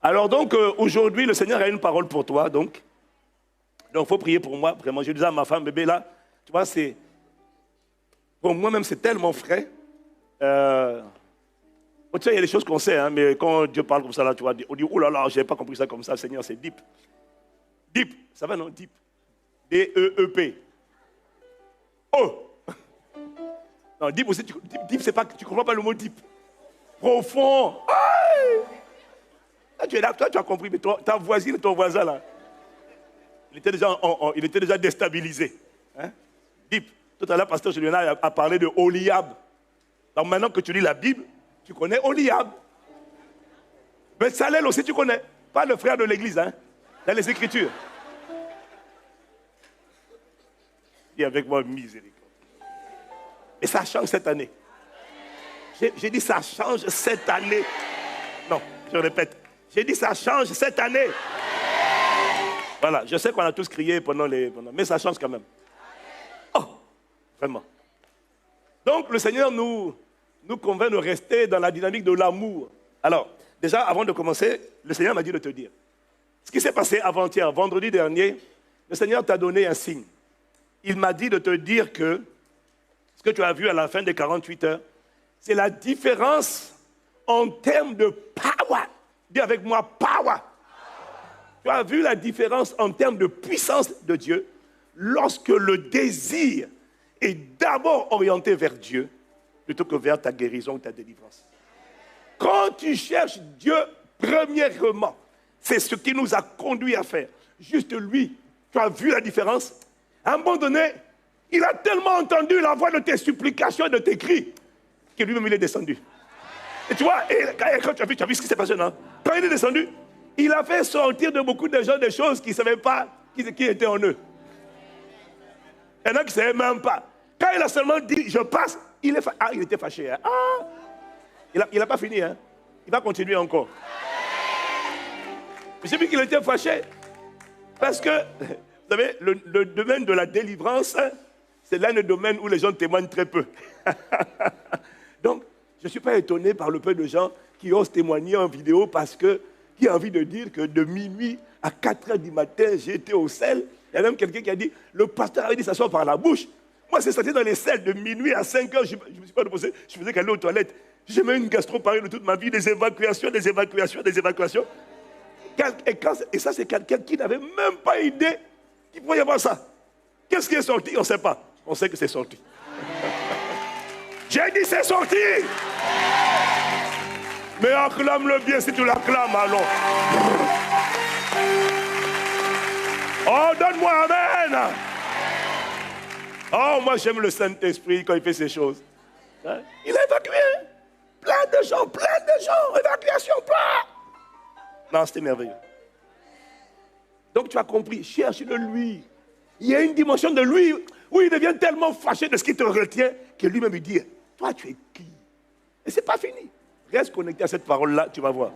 Alors donc, aujourd'hui, le Seigneur a une parole pour toi, donc il faut prier pour moi, vraiment. Je disais à ma femme, bébé, là, tu vois, c'est... Pour moi-même, c'est tellement frais. Tu sais, il y a des choses qu'on sait, hein, mais quand Dieu parle comme ça, là, tu vois, on dit, oh là là, je n'avais pas compris ça comme ça, Seigneur, c'est deep. Deep, ça va, non? Deep. D-E-E-P. Oh! Non, deep aussi, deep, c'est pas, tu ne comprends pas le mot deep. Profond. Aïe! Là, tu es là, toi, tu as compris, mais ta voisine, ton voisin, là, il était déjà déstabilisé. Hein? Deep. Tout à l'heure, pasteur Julien a parlé de Oliab. Donc maintenant que tu lis la Bible, tu connais Oliab. Mais Salel aussi, tu connais. Pas le frère de l'église, hein, dans les Écritures. Dis avec moi, miséricorde. Et ça change cette année. J'ai dit ça change cette année. Non, je répète. J'ai dit ça change cette année. Voilà, je sais qu'on a tous crié mais ça change quand même. Oh, vraiment. Donc le Seigneur nous convainc de rester dans la dynamique de l'amour. Alors, déjà, avant de commencer, le Seigneur m'a dit de te dire. Ce qui s'est passé avant-hier, vendredi dernier, le Seigneur t'a donné un signe. Il m'a dit de te dire que ce que tu as vu à la fin des 48 heures, c'est la différence en termes de power. Dis avec moi, power. Tu as vu la différence en termes de puissance de Dieu lorsque le désir est d'abord orienté vers Dieu plutôt que vers ta guérison ou ta délivrance. Quand tu cherches Dieu, premièrement, c'est ce qui nous a conduit à faire. Juste lui, tu as vu la différence? À un moment donné, il a tellement entendu la voix de tes supplications et de tes cris que lui-même il est descendu. Et tu vois, quand tu as vu ce qui s'est passé, non? Quand il est descendu, il a fait sortir de beaucoup de gens des choses qu'ils ne savaient pas qui étaient en eux. Il y en a qui ne savaient même pas. Quand il a seulement dit, je passe, il était fâché. Hein? Ah, il n'a pas fini. Hein? Il va continuer encore. J'ai vu qu'il était fâché. Parce que, vous savez, le domaine de la délivrance, c'est l'un des domaines où les gens témoignent très peu. Donc, je ne suis pas étonné par le peu de gens qui osent témoigner en vidéo parce que qui a envie de dire que de minuit à 4 heures du matin, j'ai été au sel. Il y a même quelqu'un qui a dit, le pasteur avait dit s'asseoir par la bouche. Moi, c'est sorti dans les selles de minuit à 5 heures. Je ne me suis pas reposé. Je faisais qu'aller aux toilettes. J'ai même une gastro pareille de toute ma vie, des évacuations. Et ça, c'est quelqu'un qui n'avait même pas idée qu'il pouvait y avoir ça. Qu'est-ce qui est sorti? On ne sait pas. On sait que c'est sorti. J'ai dit c'est sorti. Mais acclame-le bien si tu l'acclames, allons. Oh, donne-moi amen. Oh, moi j'aime le Saint-Esprit quand il fait ces choses. Hein? Il a évacué. Plein de gens. Évacuation, plein. Non, c'était merveilleux. Donc tu as compris, cherche-le lui. Il y a une dimension de lui où il devient tellement fâché de ce qui te retient que lui-même il dit, toi tu es qui? Et c'est pas fini. Reste connecté à cette parole-là, tu vas voir.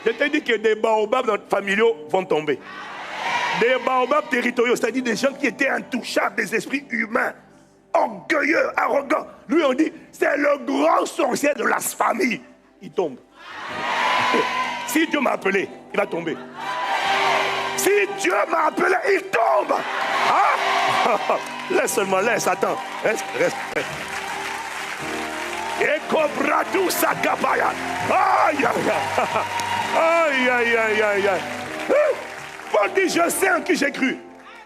Je t'ai dit que des baobabs familiaux vont tomber. Des baobabs territoriaux, c'est-à-dire des gens qui étaient intouchables, des esprits humains, orgueilleux, arrogants. Lui, on dit, c'est le grand sorcier de la famille. Il tombe. Si Dieu m'a appelé, il va tomber. Si Dieu m'a appelé, il tombe. Hein? Laisse seulement, attends. Reste. Et Cobradou Sakapaya. Aïe. Paul dit, je sais en qui j'ai cru.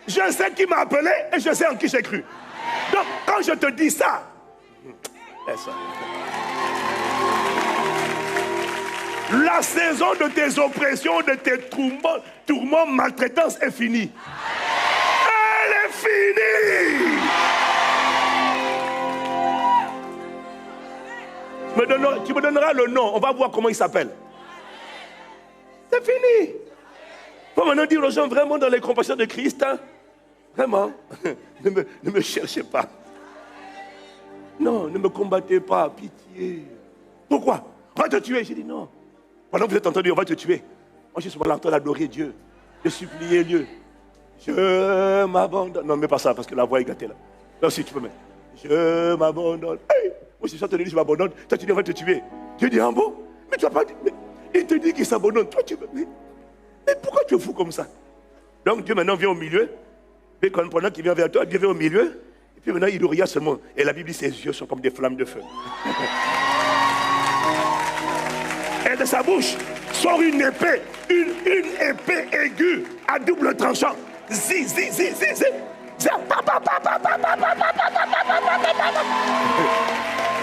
Je sais qui m'a appelé et je sais en qui j'ai cru. Donc, quand je te dis ça, laisse ça. La saison de tes oppressions, de tes tourments, maltraitances est finie. Elle est finie. Tu me donneras le nom, on va voir comment il s'appelle. C'est fini. Il faut maintenant dire aux gens vraiment dans les compassions de Christ, hein, vraiment, ne me cherchez pas. Non, ne me combattez pas, pitié. Pourquoi? On va te tuer. J'ai dit non. Pendant que vous êtes en train de dire on va te tuer, moi je suis souvent en train d'adorer Dieu, de supplier Dieu. Je m'abandonne. Non, mais pas ça, parce que la voix est gâtée là. Non, si tu peux mettre. Je m'abandonne. Hey, moi je suis en train de dire je m'abandonne. Toi tu dis on va te tuer. Dieu dit un bon. Mais tu vas pas dire. Il te dit qu'il s'abandonne. Toi, tu veux. Mais pourquoi tu es fou comme ça? Donc Dieu maintenant vient au milieu. Et pendant qu'il vient vers toi, Dieu vient au milieu. Et puis maintenant, il nous regarde seulement. Et la Bible dit ses yeux sont comme des flammes de feu. Et de sa bouche sort une épée aiguë à double tranchant. Zi, zi, zi, zi, zi.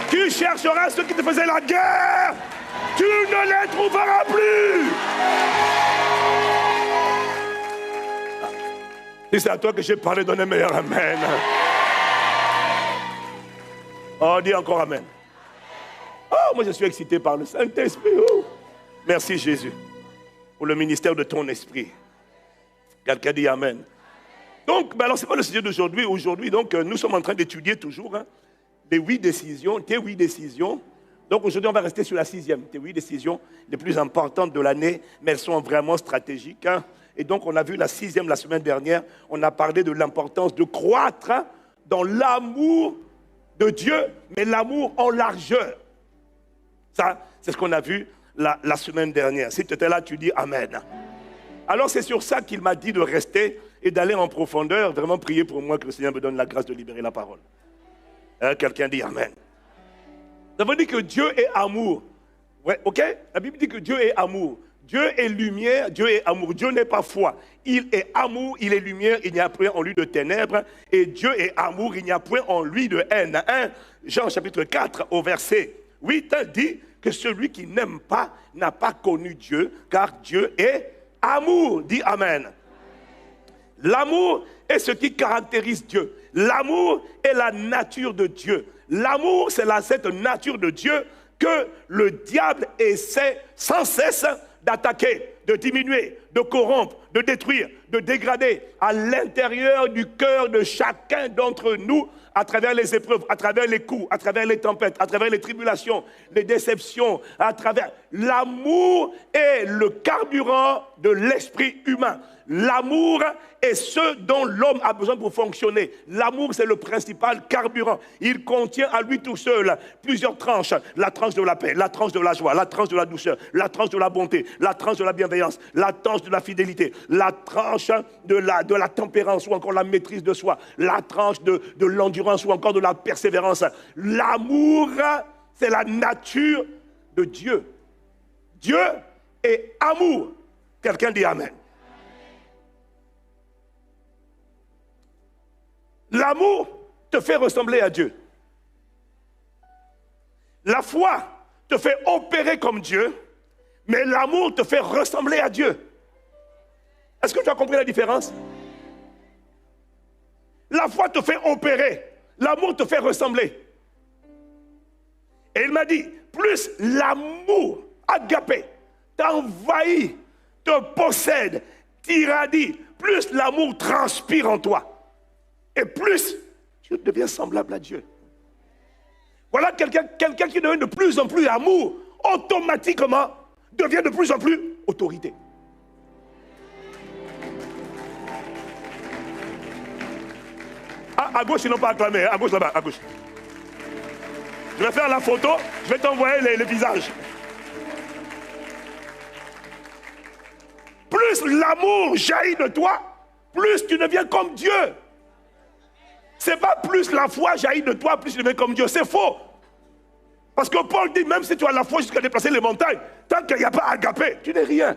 Tu chercheras ceux qui te faisaient la guerre. Tu ne les trouveras plus. Si c'est à toi que j'ai parlé, donne un meilleur amen. Oh, dis encore amen. Oh, moi je suis excité par le Saint-Esprit. Oh. Merci Jésus pour le ministère de ton esprit. Quelqu'un dit amen. Donc, alors c'est pas le sujet d'aujourd'hui. Aujourd'hui, donc, nous sommes en train d'étudier toujours les 8 décisions, tes 8 décisions. Donc aujourd'hui, on va rester sur la 6e. Tes 8 décisions les plus importantes de l'année, mais elles sont vraiment stratégiques. Et donc, on a vu la 6e la semaine dernière. On a parlé de l'importance de croître dans l'amour de Dieu, mais l'amour en largeur. Ça, c'est ce qu'on a vu la semaine dernière. Si tu étais là, tu dis amen. Alors, c'est sur ça qu'il m'a dit de rester et d'aller en profondeur, vraiment prier pour moi que le Seigneur me donne la grâce de libérer la parole. Quelqu'un dit amen. Ça veut dire que Dieu est amour. Ouais, ok? La Bible dit que Dieu est amour. Dieu est lumière, Dieu est amour. Dieu n'est pas foi. Il est amour, il est lumière, il n'y a point en lui de ténèbres. Et Dieu est amour, il n'y a point en lui de haine. 1 Jean chapitre 4 au verset 8 dit que celui qui n'aime pas n'a pas connu Dieu, car Dieu est amour. Dis amen. L'amour est ce qui caractérise Dieu. L'amour est la nature de Dieu. L'amour, c'est cette nature de Dieu que le diable essaie sans cesse d'attaquer, de diminuer, de corrompre, de détruire, de dégrader à l'intérieur du cœur de chacun d'entre nous, à travers les épreuves, à travers les coups, à travers les tempêtes, à travers les tribulations, les déceptions, à travers... L'amour est le carburant de l'esprit humain. L'amour est ce dont l'homme a besoin pour fonctionner. L'amour, c'est le principal carburant. Il contient à lui tout seul plusieurs tranches. La tranche de la paix, la tranche de la joie, la tranche de la douceur, la tranche de la bonté, la tranche de la bienveillance, la tranche de la fidélité, la tranche de la tempérance ou encore la maîtrise de soi, la tranche de l'endurance ou encore de la persévérance. L'amour, c'est la nature de Dieu. Dieu est amour. Quelqu'un dit amen. L'amour te fait ressembler à Dieu. La foi te fait opérer comme Dieu, mais l'amour te fait ressembler à Dieu. Est-ce que tu as compris la différence? La foi te fait opérer, l'amour te fait ressembler. Et il m'a dit, plus l'amour agapé t'envahit, te possède, t'irradie, plus l'amour transpire en toi. Et plus tu deviens semblable à Dieu. Voilà quelqu'un qui devient de plus en plus amour, automatiquement devient de plus en plus autorité. Ah, à gauche, ils n'ont pas acclamé. À gauche, là-bas, à gauche. Je vais faire la photo, je vais t'envoyer les visages. Plus l'amour jaillit de toi, plus tu deviens comme Dieu. C'est pas plus la foi jaillit de toi, plus tu deviens comme Dieu. C'est faux. Parce que Paul dit, même si tu as la foi jusqu'à déplacer les montagnes, tant qu'il n'y a pas agapé, tu n'es rien.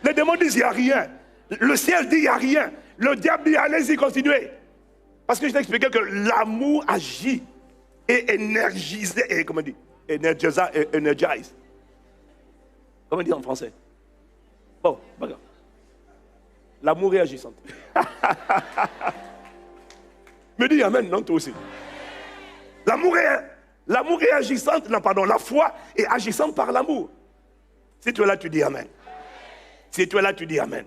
Les démons disent, il n'y a rien. Le ciel dit, il n'y a rien. Le diable dit, allez-y, continuez. Parce que je t'ai expliqué que l'amour agit et énergise, et comment on dit, energize. Comment on dit en français? Bon, regarde. L'amour est agissant. Me dis amen, non, toi aussi. L'amour est agissante, non, pardon, la foi est agissante par l'amour. Si tu es là, tu dis amen. Si tu es là, tu dis amen.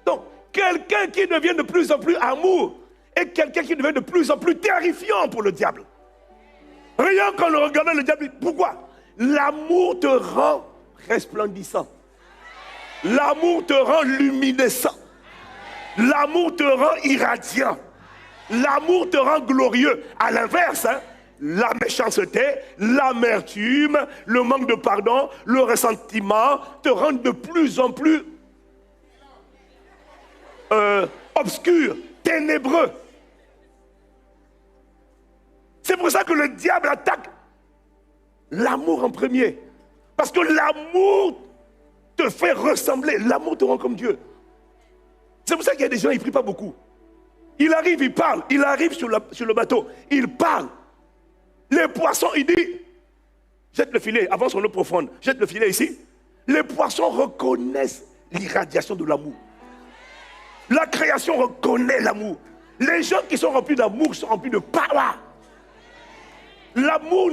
Donc, quelqu'un qui devient de plus en plus amour est quelqu'un qui devient de plus en plus terrifiant pour le diable. Rien qu'en le regardant, le diable dit, pourquoi? L'amour te rend resplendissant. L'amour te rend luminescent. L'amour te rend irradiant. L'amour te rend glorieux. À l'inverse, la méchanceté, l'amertume, le manque de pardon, le ressentiment te rendent de plus en plus obscur, ténébreux. C'est pour ça que le diable attaque l'amour en premier. Parce que l'amour te fait ressembler, l'amour te rend comme Dieu. C'est pour ça qu'il y a des gens, ils ne prient pas beaucoup. Il arrive, il parle, il arrive sur le bateau, il parle. Les poissons, il dit, jette le filet, avance en eau profonde, jette le filet ici. Les poissons reconnaissent l'irradiation de l'amour. La création reconnaît l'amour. Les gens qui sont remplis d'amour sont remplis de power. L'amour,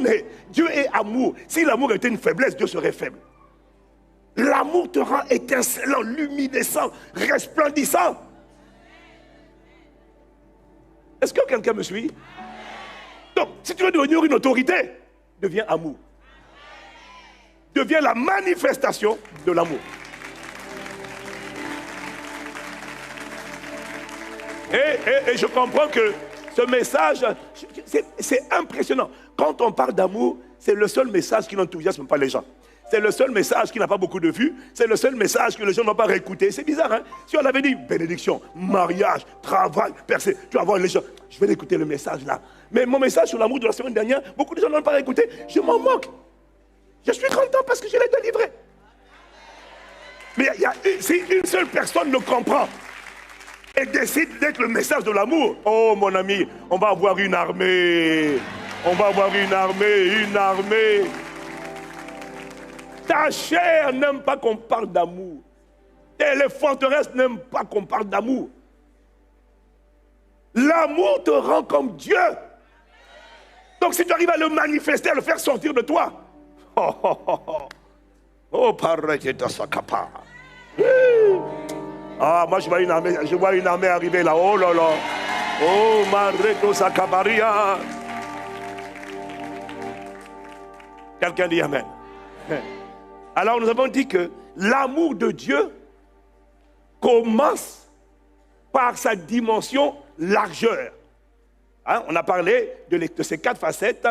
Dieu est amour. Si l'amour était une faiblesse, Dieu serait faible. L'amour te rend étincelant, luminescent, resplendissant. Est-ce que quelqu'un me suit? Donc, si tu veux devenir une autorité, deviens amour. Deviens la manifestation de l'amour. Et je comprends que ce message, c'est impressionnant. Quand on parle d'amour, c'est le seul message qui n'enthousiasme pas les gens. C'est le seul message qui n'a pas beaucoup de vues. C'est le seul message que les gens ne vont pas réécouter. C'est bizarre, hein? Si on avait dit bénédiction, mariage, travail, percée, tu vas voir les gens. Je vais écouter le message là. Mais mon message sur l'amour de la semaine dernière, beaucoup de gens n'ont pas réécouté. Je m'en moque. Je suis content parce que je l'ai délivré. Mais si une seule personne le comprend et décide d'être le message de l'amour, oh mon ami, on va avoir une armée. On va avoir une armée, une armée. Ta chair n'aime pas qu'on parle d'amour. Et les forteresses n'aiment pas qu'on parle d'amour. L'amour te rend comme Dieu. Donc si tu arrives à le manifester, à le faire sortir de toi. Oh, pareil que dans sa capa. Ah, moi je vois une armée arriver là. Oh là là. Oh, Mareto Sakabaria. Quelqu'un dit Amen. Alors nous avons dit que l'amour de Dieu commence par sa dimension largeur. Hein, on a parlé de ces 4 facettes,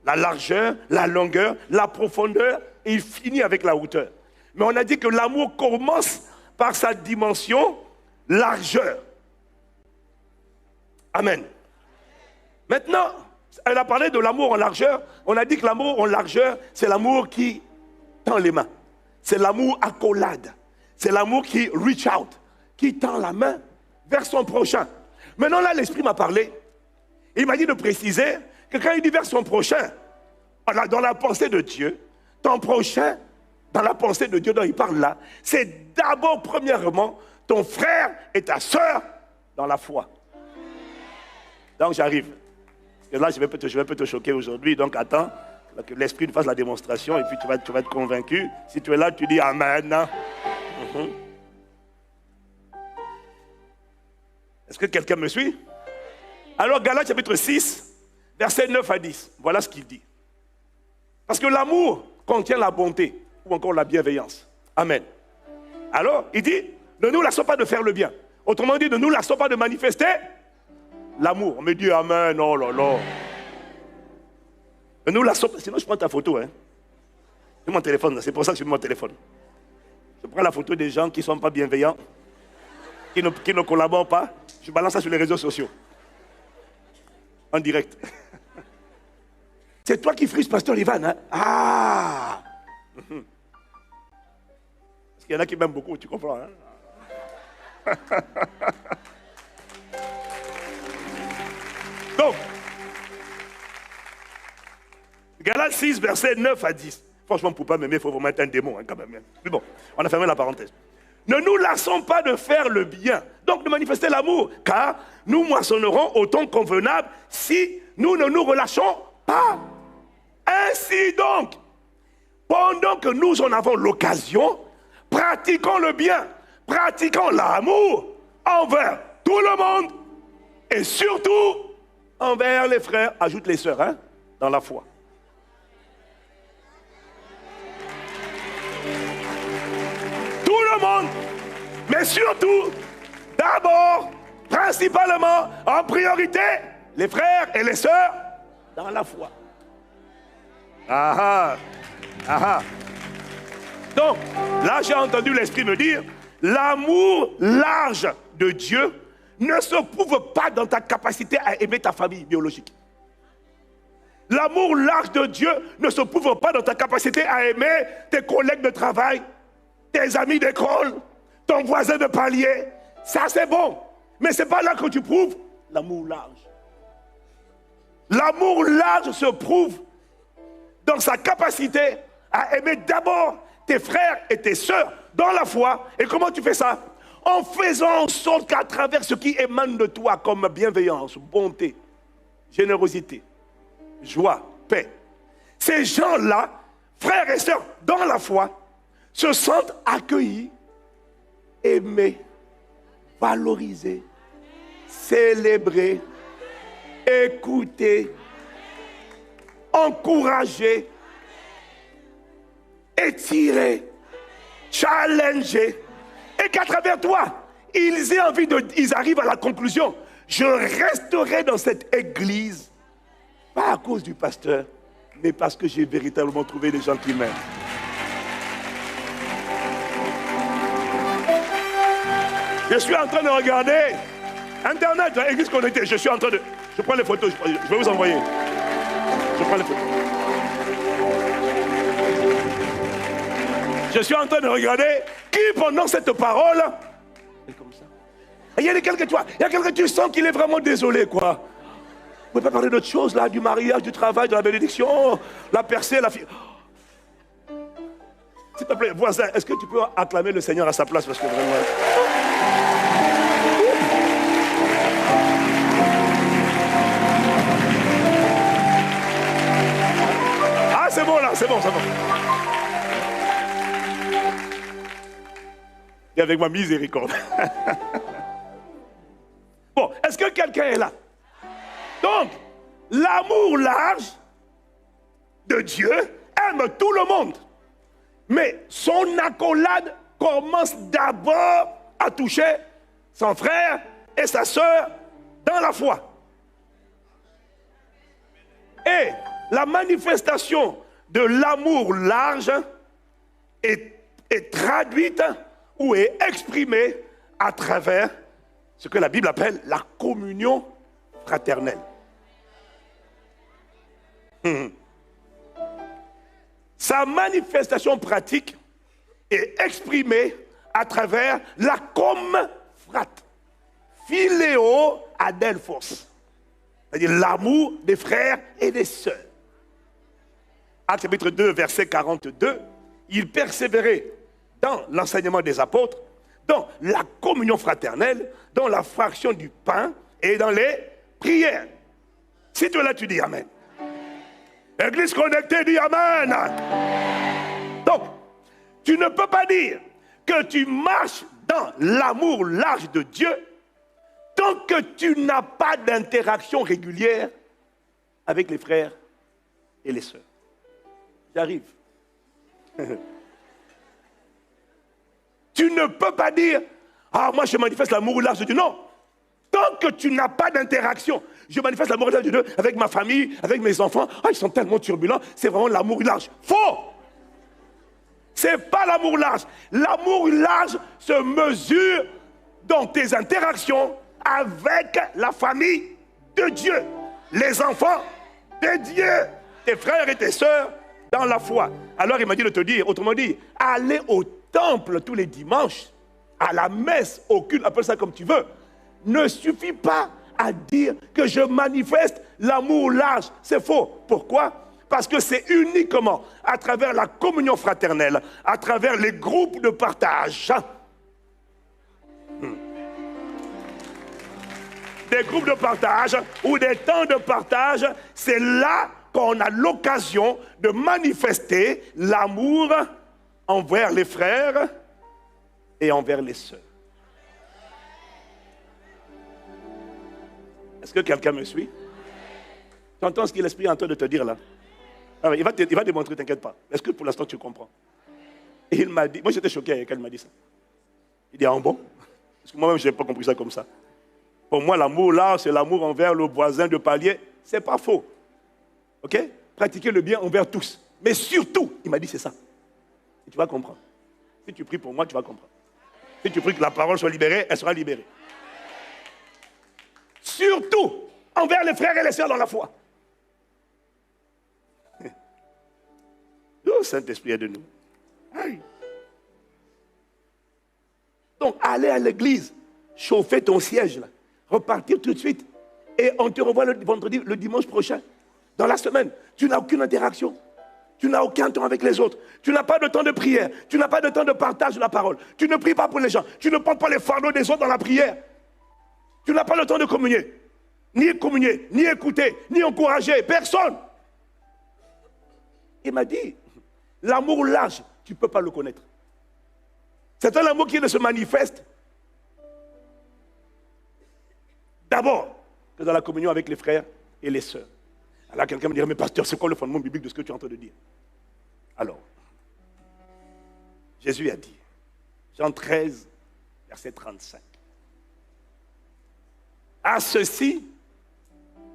la largeur, la longueur, la profondeur, et il finit avec la hauteur. Mais on a dit que l'amour commence par sa dimension largeur. Amen. Maintenant, elle a parlé de l'amour en largeur. On a dit que l'amour en largeur, c'est l'amour qui tend les mains. C'est l'amour accolade. C'est l'amour qui reach out, qui tend la main vers son prochain. Maintenant là, l'Esprit m'a parlé. Il m'a dit de préciser que quand il dit vers son prochain, dans la pensée de Dieu, ton prochain, dans la pensée de Dieu dont il parle là, c'est d'abord, premièrement, ton frère et ta soeur dans la foi. Donc j'arrive. Et là, je vais peut te choquer aujourd'hui, donc attends que l'Esprit fasse la démonstration et puis tu vas être convaincu. Si tu es là, tu dis Amen. Est-ce que quelqu'un me suit? Alors, Galates chapitre 6, versets 9 à 10. Voilà ce qu'il dit. Parce que l'amour contient la bonté ou encore la bienveillance. Amen. Alors, il dit, ne nous lassons pas de faire le bien. Autrement dit, ne nous lassons pas de manifester l'amour. On me dit Amen, oh là là. Ne nous lassons pas, sinon je prends ta photo. Hein. C'est mon téléphone, c'est pour ça que je mets mon téléphone. Je prends la photo des gens qui ne sont pas bienveillants, qui ne collaborent pas. Je balance ça sur les réseaux sociaux. En direct. C'est toi qui frises Pasteur Ivan, hein? Ah! Parce qu'il y en a qui m'aiment beaucoup, tu comprends, hein? Donc, Galates 6, versets 9 à 10. Franchement, pour ne pas m'aimer, il faut vraiment être un démon, hein, quand même. Mais bon, on a fermé la parenthèse. Ne nous lassons pas de faire le bien, donc de manifester l'amour, car nous moissonnerons au temps convenable si nous ne nous relâchons pas. Ainsi donc, pendant que nous en avons l'occasion, pratiquons le bien, pratiquons l'amour envers tout le monde et surtout envers les frères, ajoute les sœurs, hein, dans la foi. Tout le monde, mais surtout, d'abord, principalement, en priorité, les frères et les sœurs dans la foi. Ah ah, ah. Donc, là j'ai entendu l'Esprit me dire, l'amour large de Dieu ne se prouve pas dans ta capacité à aimer ta famille biologique. L'amour large de Dieu ne se prouve pas dans ta capacité à aimer tes collègues de travail, tes amis d'école, ton voisin de palier. Ça c'est bon, mais ce n'est pas là que tu prouves l'amour large. L'amour large se prouve dans sa capacité à aimer d'abord tes frères et tes sœurs dans la foi. Et comment tu fais ça? En faisant en sorte qu'à travers ce qui émane de toi comme bienveillance, bonté, générosité, joie, paix, ces gens-là, frères et sœurs dans la foi, se sentent accueillis, aimés, valorisés, célébrés, écoutés, encouragés, étirés, challengés, et qu'à travers toi, ils arrivent à la conclusion, je resterai dans cette église, pas à cause du pasteur, mais parce que j'ai véritablement trouvé des gens qui m'aiment. Je suis en train de regarder Internet, l'église connectée, je prends les photos, je vais vous envoyer. Je prends les photos. Je suis en train de regarder qui pendant cette parole est comme ça. Et il y a quelqu'un que tu sens qu'il est vraiment désolé, quoi. Vous ne pouvez pas parler d'autre chose, là, du mariage, du travail, de la bénédiction, la percée, la fille. S'il te plaît, voisin, est-ce que tu peux acclamer le Seigneur à sa place, parce que vraiment... Ah, c'est bon, là, c'est bon, c'est bon. Et avec ma miséricorde. Bon, est-ce que quelqu'un est là? Donc, l'amour large de Dieu aime tout le monde. Mais son accolade commence d'abord à toucher son frère et sa sœur dans la foi. Et la manifestation de l'amour large est traduite ou est exprimée à travers ce que la Bible appelle la communion fraternelle. Sa manifestation pratique est exprimée à travers la frat, philéo adelphos, c'est-à-dire l'amour des frères et des sœurs. Actes chapitre 2, verset 42, il persévérait dans l'enseignement des apôtres, dans la communion fraternelle, dans la fraction du pain et dans les prières. Si tu es là, tu dis Amen. Église connectée dit Amen. Donc, tu ne peux pas dire que tu marches dans l'amour large de Dieu tant que tu n'as pas d'interaction régulière avec les frères et les sœurs. J'arrive. Tu ne peux pas dire, ah, moi je manifeste l'amour large de Dieu. Non. Tant que tu n'as pas d'interaction, je manifeste l'amour large de Dieu avec ma famille, avec mes enfants. Ah, ils sont tellement turbulents, c'est vraiment l'amour large. Faux! C'est pas l'amour large. L'amour large se mesure dans tes interactions avec la famille de Dieu, les enfants de Dieu, tes frères et tes sœurs dans la foi. Alors il m'a dit de te dire, autrement dit, aller au temple tous les dimanches, à la messe, au culte, appelle ça comme tu veux, ne suffit pas à dire que je manifeste l'amour large. C'est faux. Pourquoi? Parce que c'est uniquement à travers la communion fraternelle, à travers les groupes de partage. Des groupes de partage ou des temps de partage, c'est là qu'on a l'occasion de manifester l'amour envers les frères et envers les sœurs. Est-ce que quelqu'un me suit? Tu entends ce que l'Esprit est en train de te dire là? Alors, il va démontrer, t'inquiète pas. Est-ce que pour l'instant tu comprends? Et il m'a dit, moi j'étais choqué quand il m'a dit ça. Il dit, ah bon? Parce que moi-même je n'ai pas compris ça comme ça. Pour moi, l'amour là, c'est l'amour envers le voisin de palier. C'est pas faux. Ok? Pratiquer le bien envers tous. Mais surtout, il m'a dit c'est ça. Et tu vas comprendre. Si tu pries pour moi, tu vas comprendre. Si tu pries que la parole soit libérée, elle sera libérée. Surtout envers les frères et les sœurs dans la foi. Le Saint-Esprit est de nous. Aïe. Donc, aller à l'église, chauffer ton siège, là, repartir tout de suite, et on te revoit le vendredi, le dimanche prochain. Dans la semaine, tu n'as aucune interaction. Tu n'as aucun temps avec les autres. Tu n'as pas de temps de prière. Tu n'as pas de temps de partage de la parole. Tu ne pries pas pour les gens. Tu ne portes pas les fardeaux des autres dans la prière. Tu n'as pas le temps de communier. Ni écouter, ni encourager. Personne. Il m'a dit, l'amour lâche, tu ne peux pas le connaître. C'est un amour qui ne se manifeste d'abord que dans la communion avec les frères et les sœurs. Alors quelqu'un me dirait, mais pasteur, c'est quoi le fondement biblique de ce que tu es en train de dire? Alors, Jésus a dit, Jean 13, verset 35. À ceci,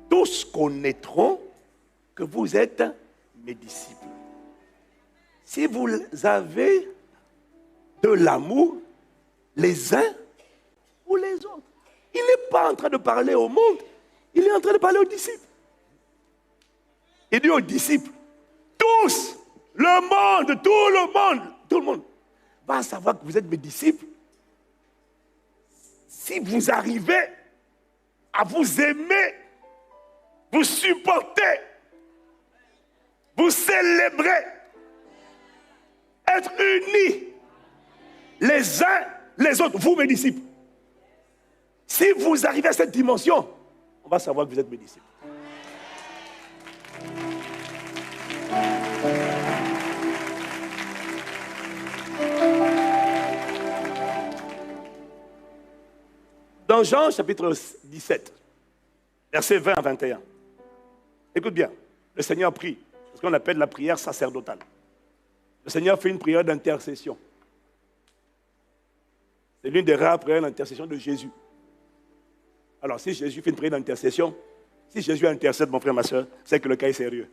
tous connaîtront que vous êtes mes disciples. Si vous avez de l'amour les uns ou les autres. Il n'est pas en train de parler au monde, il est en train de parler aux disciples. Il dit aux disciples, tous, tout le monde va savoir que vous êtes mes disciples si vous arrivez à vous aimer, vous supporter, vous célébrer, être unis les uns les autres, vous mes disciples. Si vous arrivez à cette dimension, on va savoir que vous êtes mes disciples. Dans Jean chapitre 17, versets 20 à 21, écoute bien, le Seigneur prie, ce qu'on appelle la prière sacerdotale. Le Seigneur fait une prière d'intercession. C'est l'une des rares prières d'intercession de Jésus. Alors si Jésus fait une prière d'intercession, si Jésus intercède, mon frère, ma soeur, c'est que le cas est sérieux.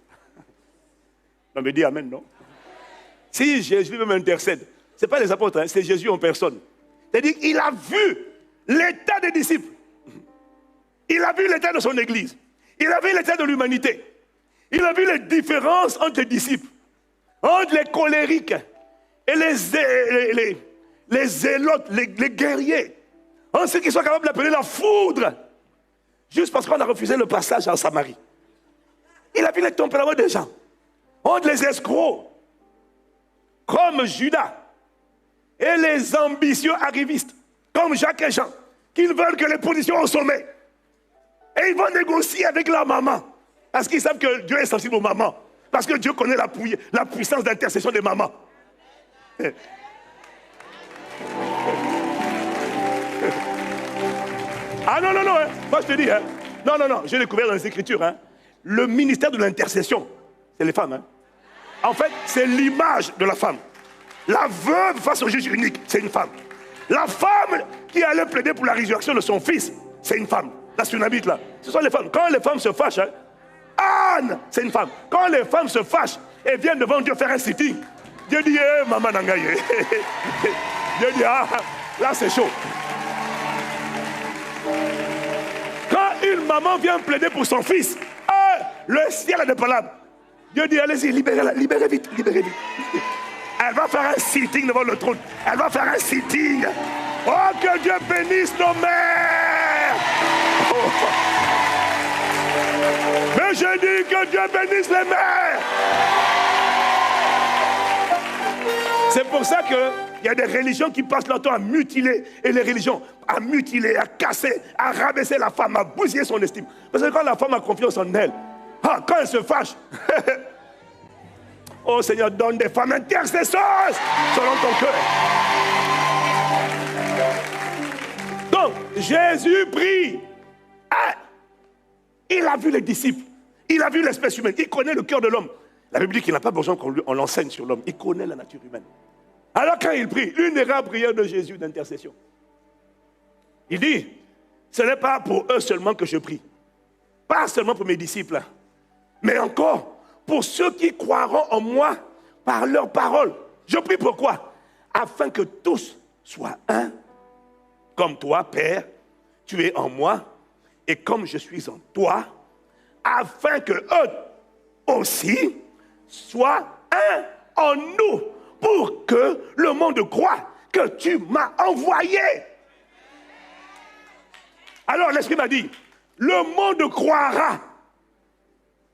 On me dit amen, non? Si Jésus même intercède, ce n'est pas les apôtres, hein, c'est Jésus en personne. C'est-à-dire qu'il a vu l'état des disciples. Il a vu l'état de son église. Il a vu l'état de l'humanité. Il a vu les différences entre les disciples, entre les colériques et les zélotes, les guerriers, entre ceux qui sont capables d'appeler la foudre, juste parce qu'on a refusé le passage en Samarie. Il a vu les tempéraments des gens, entre les escrocs, comme Judas, et les ambitieux arrivistes, comme Jacques et Jean, qui veulent que les positions au sommet. Et ils vont négocier avec leur maman, parce qu'ils savent que Dieu est sensible aux mamans, parce que Dieu connaît la puissance d'intercession des mamans. Ah non, hein. Moi je te dis, hein. Non, j'ai découvert dans les Écritures, hein. Le ministère de l'intercession, c'est les femmes. Hein. En fait, c'est l'image de la femme. La veuve face au juge unique, c'est une femme. La femme qui allait plaider pour la résurrection de son fils, c'est une femme. La Sunamite là, ce sont les femmes. Quand les femmes se fâchent, hein, Anne, c'est une femme. Quand les femmes se fâchent et viennent devant Dieu faire un sitting, Dieu dit, maman Nangaye. Dieu dit, ah, là c'est chaud. Quand une maman vient plaider pour son fils, le ciel a des palabres. Dieu dit, allez-y, libérez-la, libérez vite. Elle va faire un sitting devant le trône. Elle va faire un sitting. Oh, que Dieu bénisse nos mères. Oh. Mais je dis que Dieu bénisse les mères. C'est pour ça qu'il y a des religions qui passent leur temps à mutiler. Et les religions à mutiler, à casser, à rabaisser la femme, à bousiller son estime. Parce que quand la femme a confiance en elle, quand elle se fâche, oh Seigneur, donne des femmes intercesseuses selon ton cœur. Donc, Jésus prie. Il a vu les disciples. Il a vu l'espèce humaine. Il connaît le cœur de l'homme. La Bible dit qu'il n'a pas besoin qu'on l'enseigne sur l'homme. Il connaît la nature humaine. Alors quand il prie, une des rares prières de Jésus d'intercession, il dit, ce n'est pas pour eux seulement que je prie. Pas seulement pour mes disciples. mais encore pour ceux qui croiront en moi par leur parole. Je prie pourquoi? Afin que tous soient un, comme toi, Père, tu es en moi, et comme je suis en toi, afin que eux aussi soient un en nous, pour que le monde croie que tu m'as envoyé. Alors l'Esprit m'a dit, le monde croira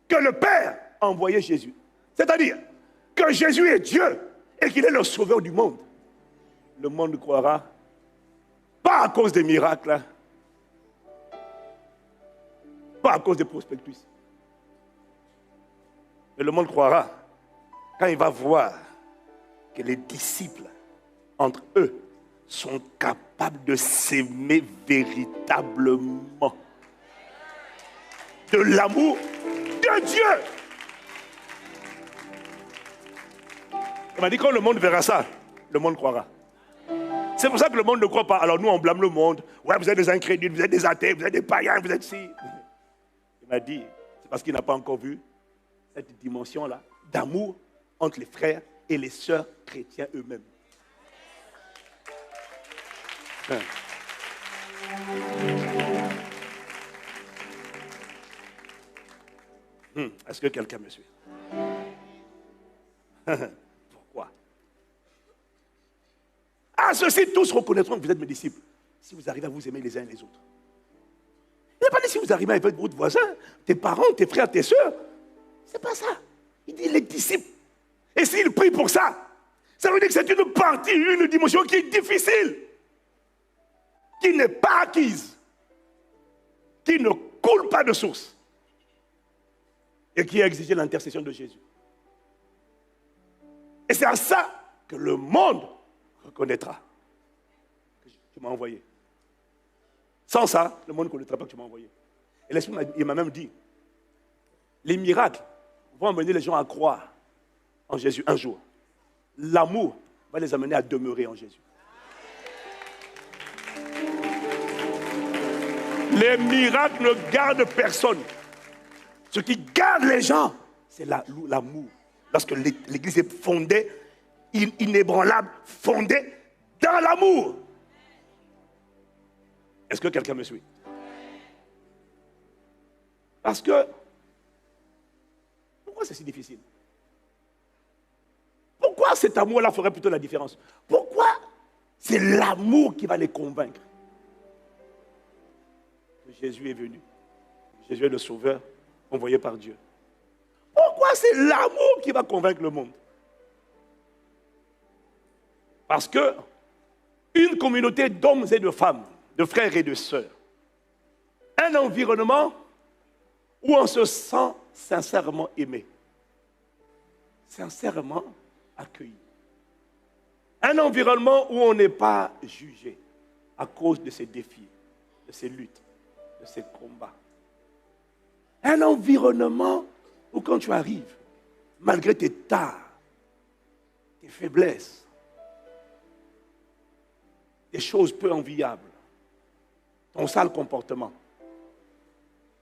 que le Père a envoyé Jésus. C'est-à-dire que Jésus est Dieu et qu'il est le sauveur du monde. Le monde croira, pas à cause des miracles, pas à cause des prospectus. Mais le monde croira quand il va voir que les disciples, entre eux, sont capables de s'aimer véritablement. De l'amour de Dieu. Il m'a dit, quand le monde verra ça, le monde croira. C'est pour ça que le monde ne croit pas. Alors nous, on blâme le monde. Ouais, vous êtes des incrédules, vous êtes des athées, vous êtes des païens, vous êtes ci. Il m'a dit, c'est parce qu'il n'a pas encore vu cette dimension-là d'amour entre les frères et les sœurs chrétiens eux-mêmes. Est-ce que quelqu'un me suit? Pourquoi? À ceci, tous reconnaîtront que vous êtes mes disciples, si vous arrivez à vous aimer les uns les autres. Il n'a pas dit si vous arrivez avec votre voisin, tes parents, tes frères, tes sœurs. C'est pas ça. Il dit les disciples. Et s'il prie pour ça, ça veut dire que c'est une partie, une dimension qui est difficile, qui n'est pas acquise, qui ne coule pas de source, et qui a exigé l'intercession de Jésus. Et c'est à ça que le monde reconnaîtra que tu m'as envoyé. Sans ça, le monde ne connaîtra pas que tu m'as envoyé. Et l'Esprit m'a même dit, les miracles vont amener les gens à croire en Jésus un jour. L'amour va les amener à demeurer en Jésus. Les miracles ne gardent personne. Ce qui garde les gens, c'est l'amour. Lorsque l'Église est fondée, inébranlable, fondée dans l'amour. Est-ce que quelqu'un me suit? Parce que, pourquoi c'est si difficile? Pourquoi cet amour-là ferait plutôt la différence? Pourquoi c'est l'amour qui va les convaincre? Jésus est venu. Jésus est le sauveur envoyé par Dieu. Pourquoi c'est l'amour qui va convaincre le monde? Parce que une communauté d'hommes et de femmes, de frères et de sœurs, un environnement où on se sent sincèrement aimé, sincèrement accueilli. Un environnement où on n'est pas jugé à cause de ses défis, de ses luttes, de ses combats. Un environnement où quand tu arrives, malgré tes tares, tes faiblesses, des choses peu enviables, ton sale comportement,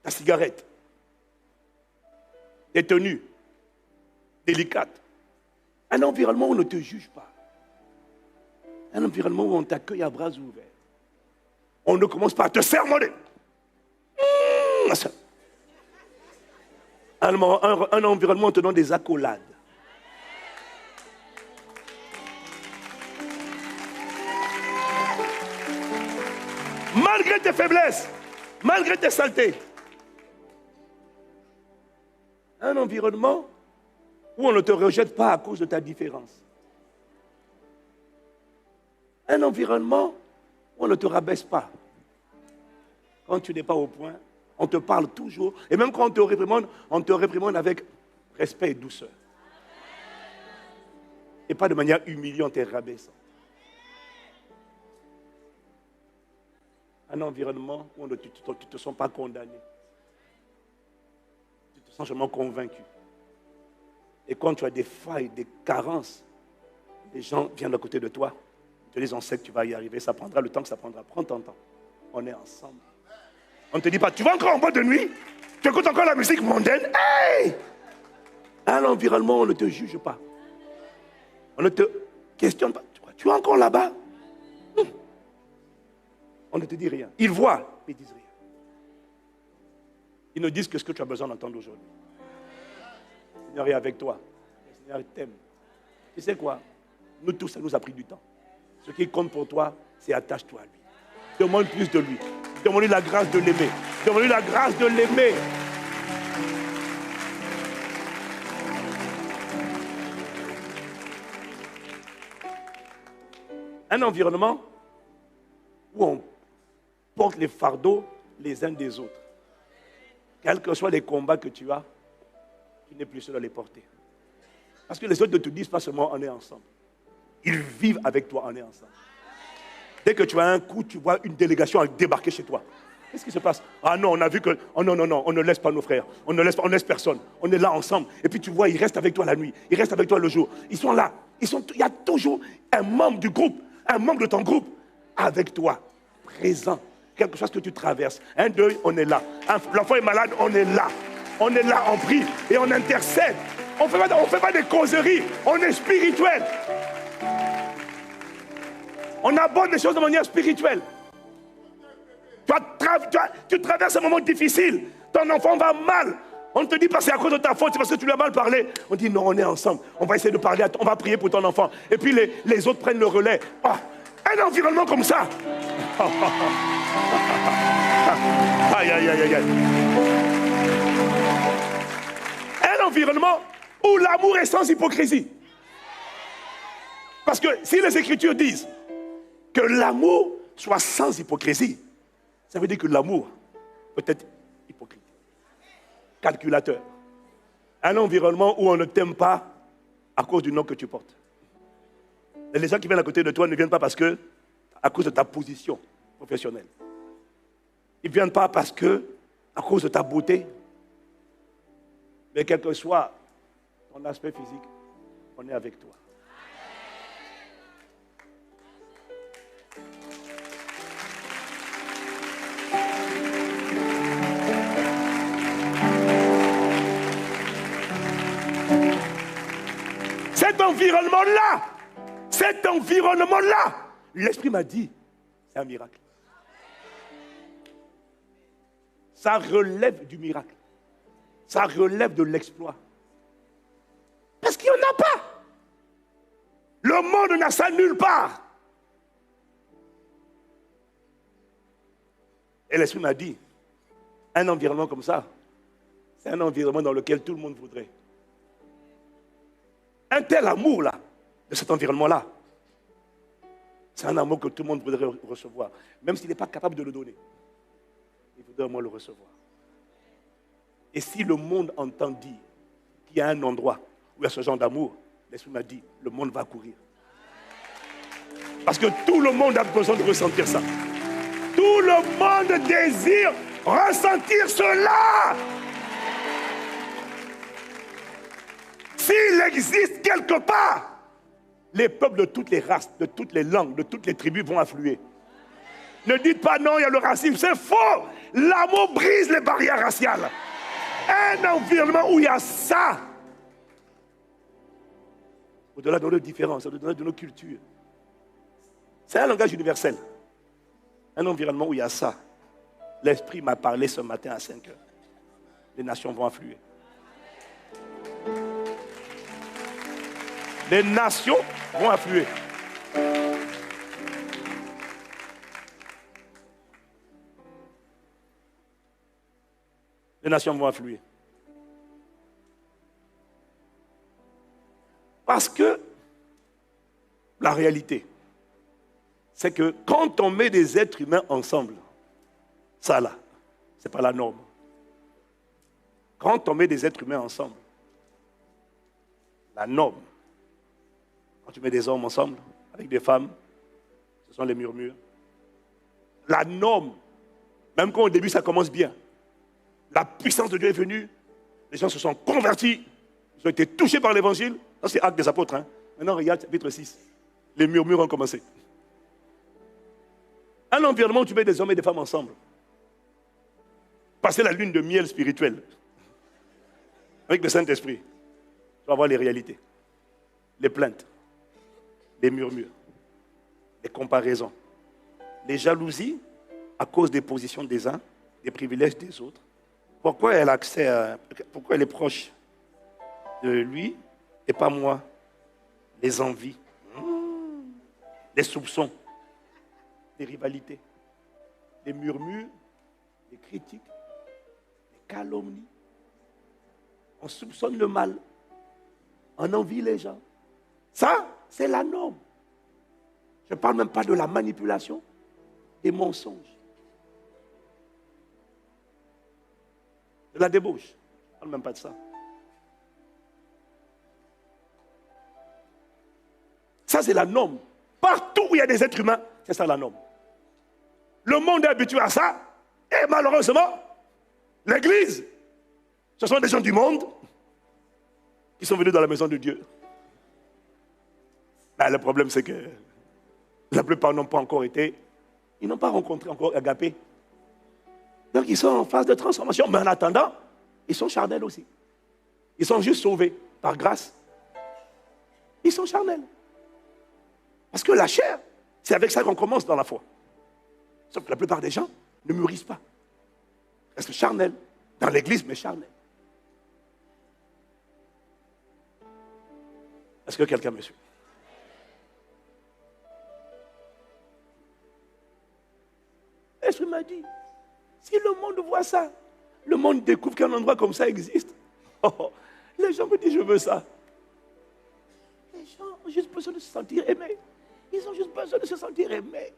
ta cigarette, des tenues délicates, un environnement où on ne te juge pas, un environnement où on t'accueille à bras ouverts. On ne commence pas à te sermonner. Un environnement où on te donne des accolades. Malgré tes faiblesses, malgré tes saletés. Un environnement où on ne te rejette pas à cause de ta différence. Un environnement où on ne te rabaisse pas. Quand tu n'es pas au point, on te parle toujours. Et même quand on te réprimande avec respect et douceur. Et pas de manière humiliante et rabaissante. Un environnement où tu ne te sens pas condamné. Tu te sens seulement convaincu. Et quand tu as des failles, des carences, les gens viennent à côté de toi. Ils te disent, on sait que tu vas y arriver. Ça prendra le temps que ça prendra. Prends ton temps. On est ensemble. On ne te dit pas, tu vas encore en boîte de nuit? Tu écoutes encore la musique mondaine. Hey! Un environnement, on ne te juge pas. On ne te questionne pas. Tu es encore là-bas? On ne te dit rien. Ils voient, mais ils disent rien. Ils ne disent que ce que tu as besoin d'entendre aujourd'hui. Le Seigneur est avec toi. Le Seigneur t'aime. Tu sais quoi? Nous tous, ça nous a pris du temps. Ce qui compte pour toi, c'est attache-toi à lui. Demande plus de lui. Demande-lui la grâce de l'aimer. Demande-lui la grâce de l'aimer. Un environnement où on porte les fardeaux les uns des autres. Quels que soient les combats que tu as, tu n'es plus seul à les porter. Parce que les autres ne te disent pas seulement on est ensemble. Ils vivent avec toi, on est ensemble. Dès que tu as un coup, tu vois une délégation débarquer chez toi. Qu'est-ce qui se passe? Ah non, on a vu que... Oh non, on ne laisse pas nos frères. On ne laisse personne. On est là ensemble. Et puis tu vois, ils restent avec toi la nuit. Ils restent avec toi le jour. Ils sont là. Il y a toujours un membre du groupe, un membre de ton groupe avec toi, présent. Quelque chose que tu traverses. Un deuil, on est là. L'enfant est malade, on est là. On est là, on prie et on intercède. On ne fait pas des causeries. On est spirituel. On aborde les choses de manière spirituelle. Tu traverses un moment difficile. Ton enfant va mal. On ne te dit pas c'est à cause de ta faute, c'est parce que tu lui as mal parlé. On dit non, on est ensemble. On va essayer de parler, on va prier pour ton enfant. Et puis les autres prennent le relais. Oh, un environnement comme ça. Aïe, aïe, aïe, aïe. Un environnement où l'amour est sans hypocrisie. Parce que si les Écritures disent que l'amour soit sans hypocrisie, ça veut dire que l'amour peut être hypocrite, calculateur. Un environnement où on ne t'aime pas à cause du nom que tu portes. Et les gens qui viennent à côté de toi ne viennent pas à cause de ta position professionnelle. Ils ne viennent pas à cause de ta beauté. Mais quel que soit ton aspect physique, on est avec toi. Cet environnement-là, l'Esprit m'a dit, c'est un miracle. Ça relève du miracle. Ça relève de l'exploit. Parce qu'il n'y en a pas. Le monde n'a ça nulle part. Et l'Esprit m'a dit, un environnement comme ça, c'est un environnement dans lequel tout le monde voudrait. Un tel amour là, de cet environnement-là, c'est un amour que tout le monde voudrait recevoir. Même s'il n'est pas capable de le donner. Il voudrait au moins le recevoir. Et si le monde entend dire qu'il y a un endroit où il y a ce genre d'amour, l'Esprit m'a dit, le monde va courir. Parce que tout le monde a besoin de ressentir ça. Tout le monde désire ressentir cela. S'il existe quelque part, les peuples de toutes les races, de toutes les langues, de toutes les tribus vont affluer. Ne dites pas non, il y a le racisme, c'est faux. L'amour brise les barrières raciales. Un environnement où il y a ça, au-delà de nos différences, au-delà de nos cultures, c'est un langage universel. Un environnement où il y a ça. L'Esprit m'a parlé ce matin à 5 heures. Les nations vont affluer. Les nations vont affluer. Les nations vont affluer. Parce que la réalité, c'est que quand on met des êtres humains ensemble, ça là, ce n'est pas la norme. Quand on met des êtres humains ensemble, la norme, quand tu mets des hommes ensemble, avec des femmes, ce sont les murmures. La norme, même quand au début ça commence bien, la puissance de Dieu est venue, les gens se sont convertis, ils ont été touchés par l'évangile. Ça c'est Actes des Apôtres. Hein. Maintenant regarde chapitre 6. Les murmures ont commencé. Un environnement où tu mets des hommes et des femmes ensemble. passer la lune de miel spirituelle avec le Saint-Esprit. Tu vas voir les réalités, les plaintes, les murmures, les comparaisons, les jalousies à cause des positions des uns, des privilèges des autres. Pourquoi elle a accès à, pourquoi elle est proche de lui et pas moi? Les envies, les soupçons, les rivalités, les murmures, les critiques, les calomnies. On soupçonne le mal, on envie les gens. Ça, c'est la norme. Je ne parle même pas de la manipulation, des mensonges, de la débauche. Je ne parle même pas de ça. Ça, c'est la norme. Partout où il y a des êtres humains, c'est ça la norme. Le monde est habitué à ça. Et malheureusement, l'Église, ce sont des gens du monde qui sont venus dans la maison de Dieu. Mais le problème, c'est que la plupart n'ont pas encore été, ils n'ont pas rencontré encore Agapé. Donc ils sont en phase de transformation. Mais en attendant, ils sont charnels aussi. Ils sont juste sauvés par grâce. Ils sont charnels. Parce que la chair, c'est avec ça qu'on commence dans la foi. Sauf que la plupart des gens ne mûrissent pas. Parce que charnel, dans l'église, mais charnel. Est-ce que quelqu'un me suit? L'Esprit m'a dit, si le monde voit ça, le monde découvre qu'un endroit comme ça existe. Oh, les gens me disent, je veux ça. Les gens ont juste besoin de se sentir aimés. Ils ont juste besoin de se sentir aimés.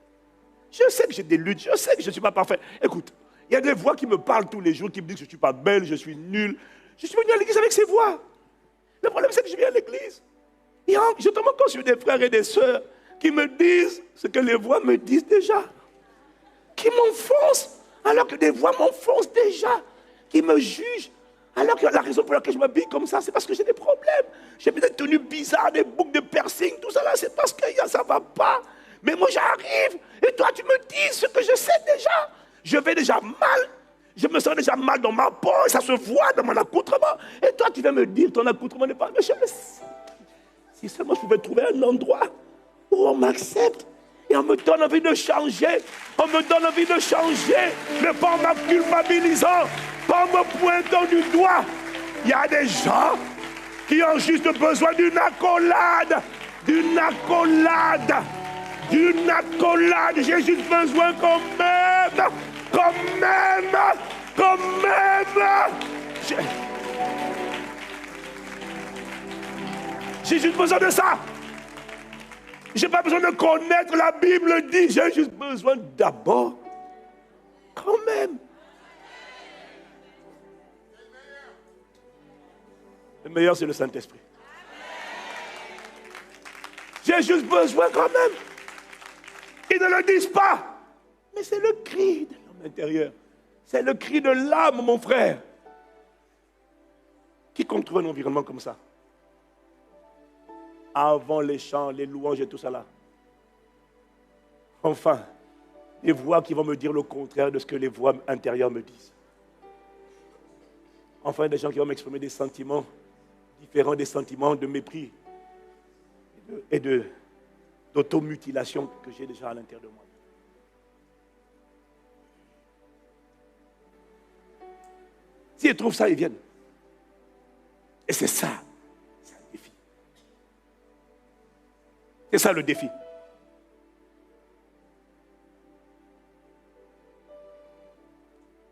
Je sais que j'ai des luttes, je sais que je ne suis pas parfait. Écoute, il y a des voix qui me parlent tous les jours, qui me disent que je ne suis pas belle, je suis nulle. Je suis venu à l'église avec ces voix. Le problème, c'est que je viens à l'église. Et je tombe encore sur des frères et des sœurs qui me disent ce que les voix me disent déjà. Qui m'enfoncent, alors que des voix m'enfoncent déjà. Qui me jugent, alors que la raison pour laquelle je m'habille comme ça, c'est parce que j'ai des problèmes. J'ai des tenues bizarres, des boucles de piercing, tout ça là, c'est parce que ça ne va pas. Mais moi j'arrive, et toi tu me dis ce que je sais déjà. Je vais déjà mal, je me sens déjà mal dans ma peau, et ça se voit dans mon accoutrement. Et toi tu viens me dire ton accoutrement n'est pas... Mais je le sais. Si seulement je pouvais trouver un endroit où on m'accepte, et on me donne envie de changer, on me donne envie de changer, mais pas en me culpabilisant, pas en me pointant du doigt. Il y a des gens qui ont juste besoin d'une accolade, d'une accolade. D'une accolade, j'ai juste besoin quand même. J'ai juste besoin de ça. J'ai pas besoin de connaître, la Bible dit, j'ai juste besoin d'abord, quand même. Le meilleur, c'est le Saint-Esprit. J'ai juste besoin quand même. Ils ne le disent pas. Mais c'est le cri de l'homme intérieur. C'est le cri de l'âme, mon frère. Quiconque trouve un environnement comme ça, avant les chants, les louanges et tout ça là, enfin, des voix qui vont me dire le contraire de ce que les voix intérieures me disent. Enfin, des gens qui vont m'exprimer des sentiments différents, des sentiments de mépris et d'automutilation que j'ai déjà à l'intérieur de moi. S'ils trouvent ça, ils viennent. Et c'est ça, c'est un défi. C'est ça le défi.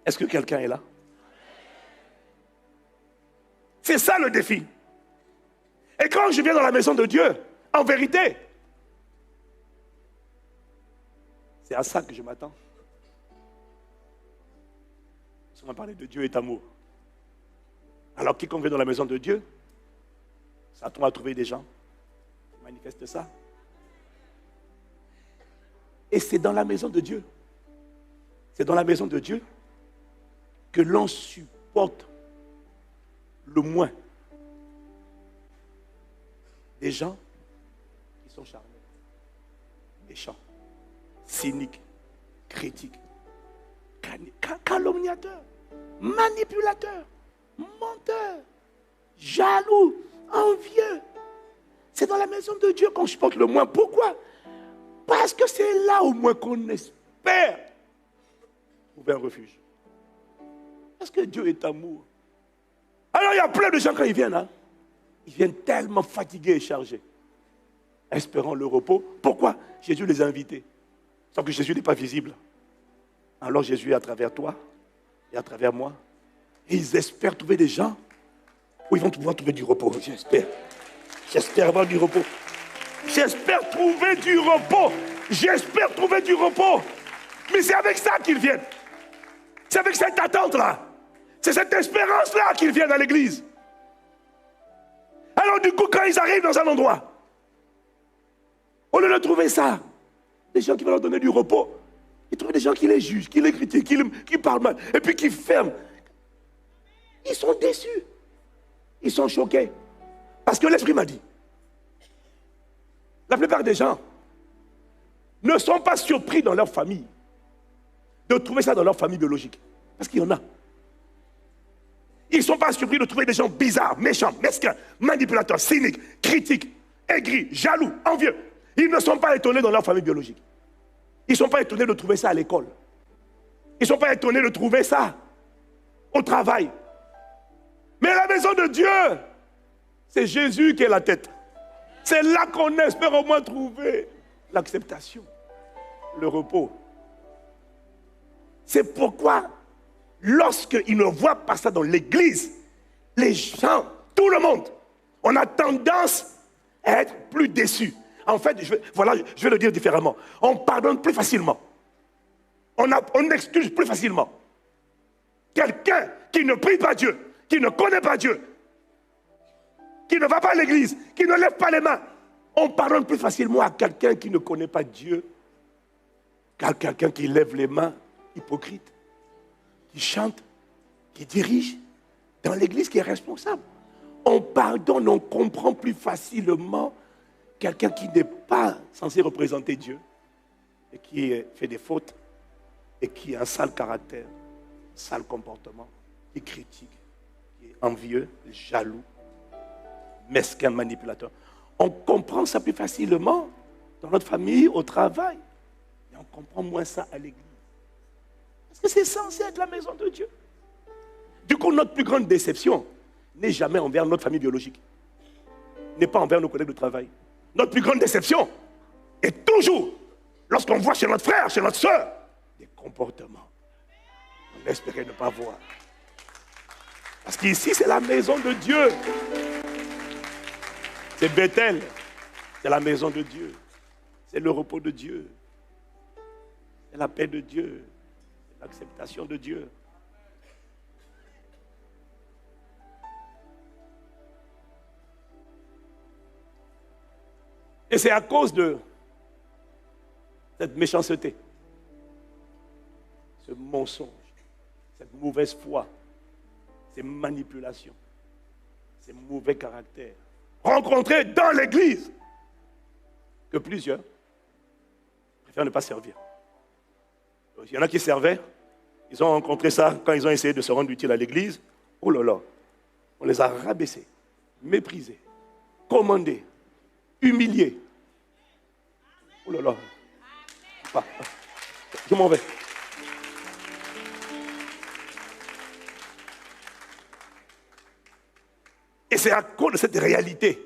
Est-ce que quelqu'un est là? C'est ça le défi. Et quand je viens dans la maison de Dieu, en vérité, c'est à ça que je m'attends. On va parler de Dieu est amour. Alors quiconque vient dans la maison de Dieu, ça tombe à trouver des gens qui manifestent ça. Et c'est dans la maison de Dieu. C'est dans la maison de Dieu que l'on supporte le moins des gens qui sont charnels, méchants, cyniques, critiques, calomniateurs. manipulateur, menteur, jaloux, envieux. C'est dans la maison de Dieu qu'on supporte le moins. Pourquoi? Parce que c'est là au moins qu'on espère trouver un refuge. Parce que Dieu est amour. Alors il y a plein de gens quand ils viennent, hein, ils viennent tellement fatigués et chargés, espérant le repos. Pourquoi? Jésus les a invités. Sauf que Jésus n'est pas visible. Alors Jésus est à travers toi et à travers moi. Et ils espèrent trouver des gens où ils vont pouvoir trouver du repos. J'espère. J'espère avoir du repos. J'espère trouver du repos. J'espère trouver du repos. Mais c'est avec ça qu'ils viennent. C'est avec cette attente-là. C'est cette espérance-là qu'ils viennent à l'église. Alors du coup, quand ils arrivent dans un endroit, au lieu de trouver ça, des gens qui vont leur donner du repos, ils trouvent des gens qui les jugent, qui les critiquent, qui parlent mal, et puis qui ferment. Ils sont déçus. Ils sont choqués. Parce que l'Esprit m'a dit, la plupart des gens ne sont pas surpris dans leur famille de trouver ça dans leur famille biologique. Parce qu'il y en a. Ils ne sont pas surpris de trouver des gens bizarres, méchants, mesquins, manipulateurs, cyniques, critiques, aigris, jaloux, envieux. Ils ne sont pas étonnés dans leur famille biologique. Ils ne sont pas étonnés de trouver ça à l'école. Ils ne sont pas étonnés de trouver ça au travail. Mais à la maison de Dieu, c'est Jésus qui est la tête. C'est là qu'on espère au moins trouver l'acceptation, le repos. C'est pourquoi, lorsqu'ils ne voient pas ça dans l'église, les gens, tout le monde, on a tendance à être plus déçus. En fait, je vais le dire différemment. On pardonne plus facilement. On excuse plus facilement. Quelqu'un qui ne prie pas Dieu, qui ne connaît pas Dieu, qui ne va pas à l'église, qui ne lève pas les mains, on pardonne plus facilement à quelqu'un qui ne connaît pas Dieu qu'à quelqu'un qui lève les mains, hypocrite, qui chante, qui dirige dans l'église, qui est responsable. On pardonne, on comprend plus facilement quelqu'un qui n'est pas censé représenter Dieu et qui fait des fautes et qui a un sale caractère, un sale comportement, qui critique, qui est envieux, jaloux, mesquin, manipulateur. On comprend ça plus facilement dans notre famille, au travail. Et on comprend moins ça à l'église. Parce que c'est censé être la maison de Dieu. Du coup, notre plus grande déception n'est jamais envers notre famille biologique. N'est pas envers nos collègues de travail. Notre plus grande déception est toujours lorsqu'on voit chez notre frère, chez notre soeur, des comportements qu'on espérait ne pas voir. Parce qu'ici, c'est la maison de Dieu. C'est Bethel. C'est la maison de Dieu. C'est le repos de Dieu. C'est la paix de Dieu. C'est l'acceptation de Dieu. Et c'est à cause de cette méchanceté, ce mensonge, cette mauvaise foi, ces manipulations, ces mauvais caractères rencontrés dans l'église que plusieurs préfèrent ne pas servir. Il y en a qui servaient, ils ont rencontré ça quand ils ont essayé de se rendre utile à l'église. Oh là là, on les a rabaissés, méprisés, commandés, humiliés. Oh là là. Je m'en vais. Et c'est à cause de cette réalité,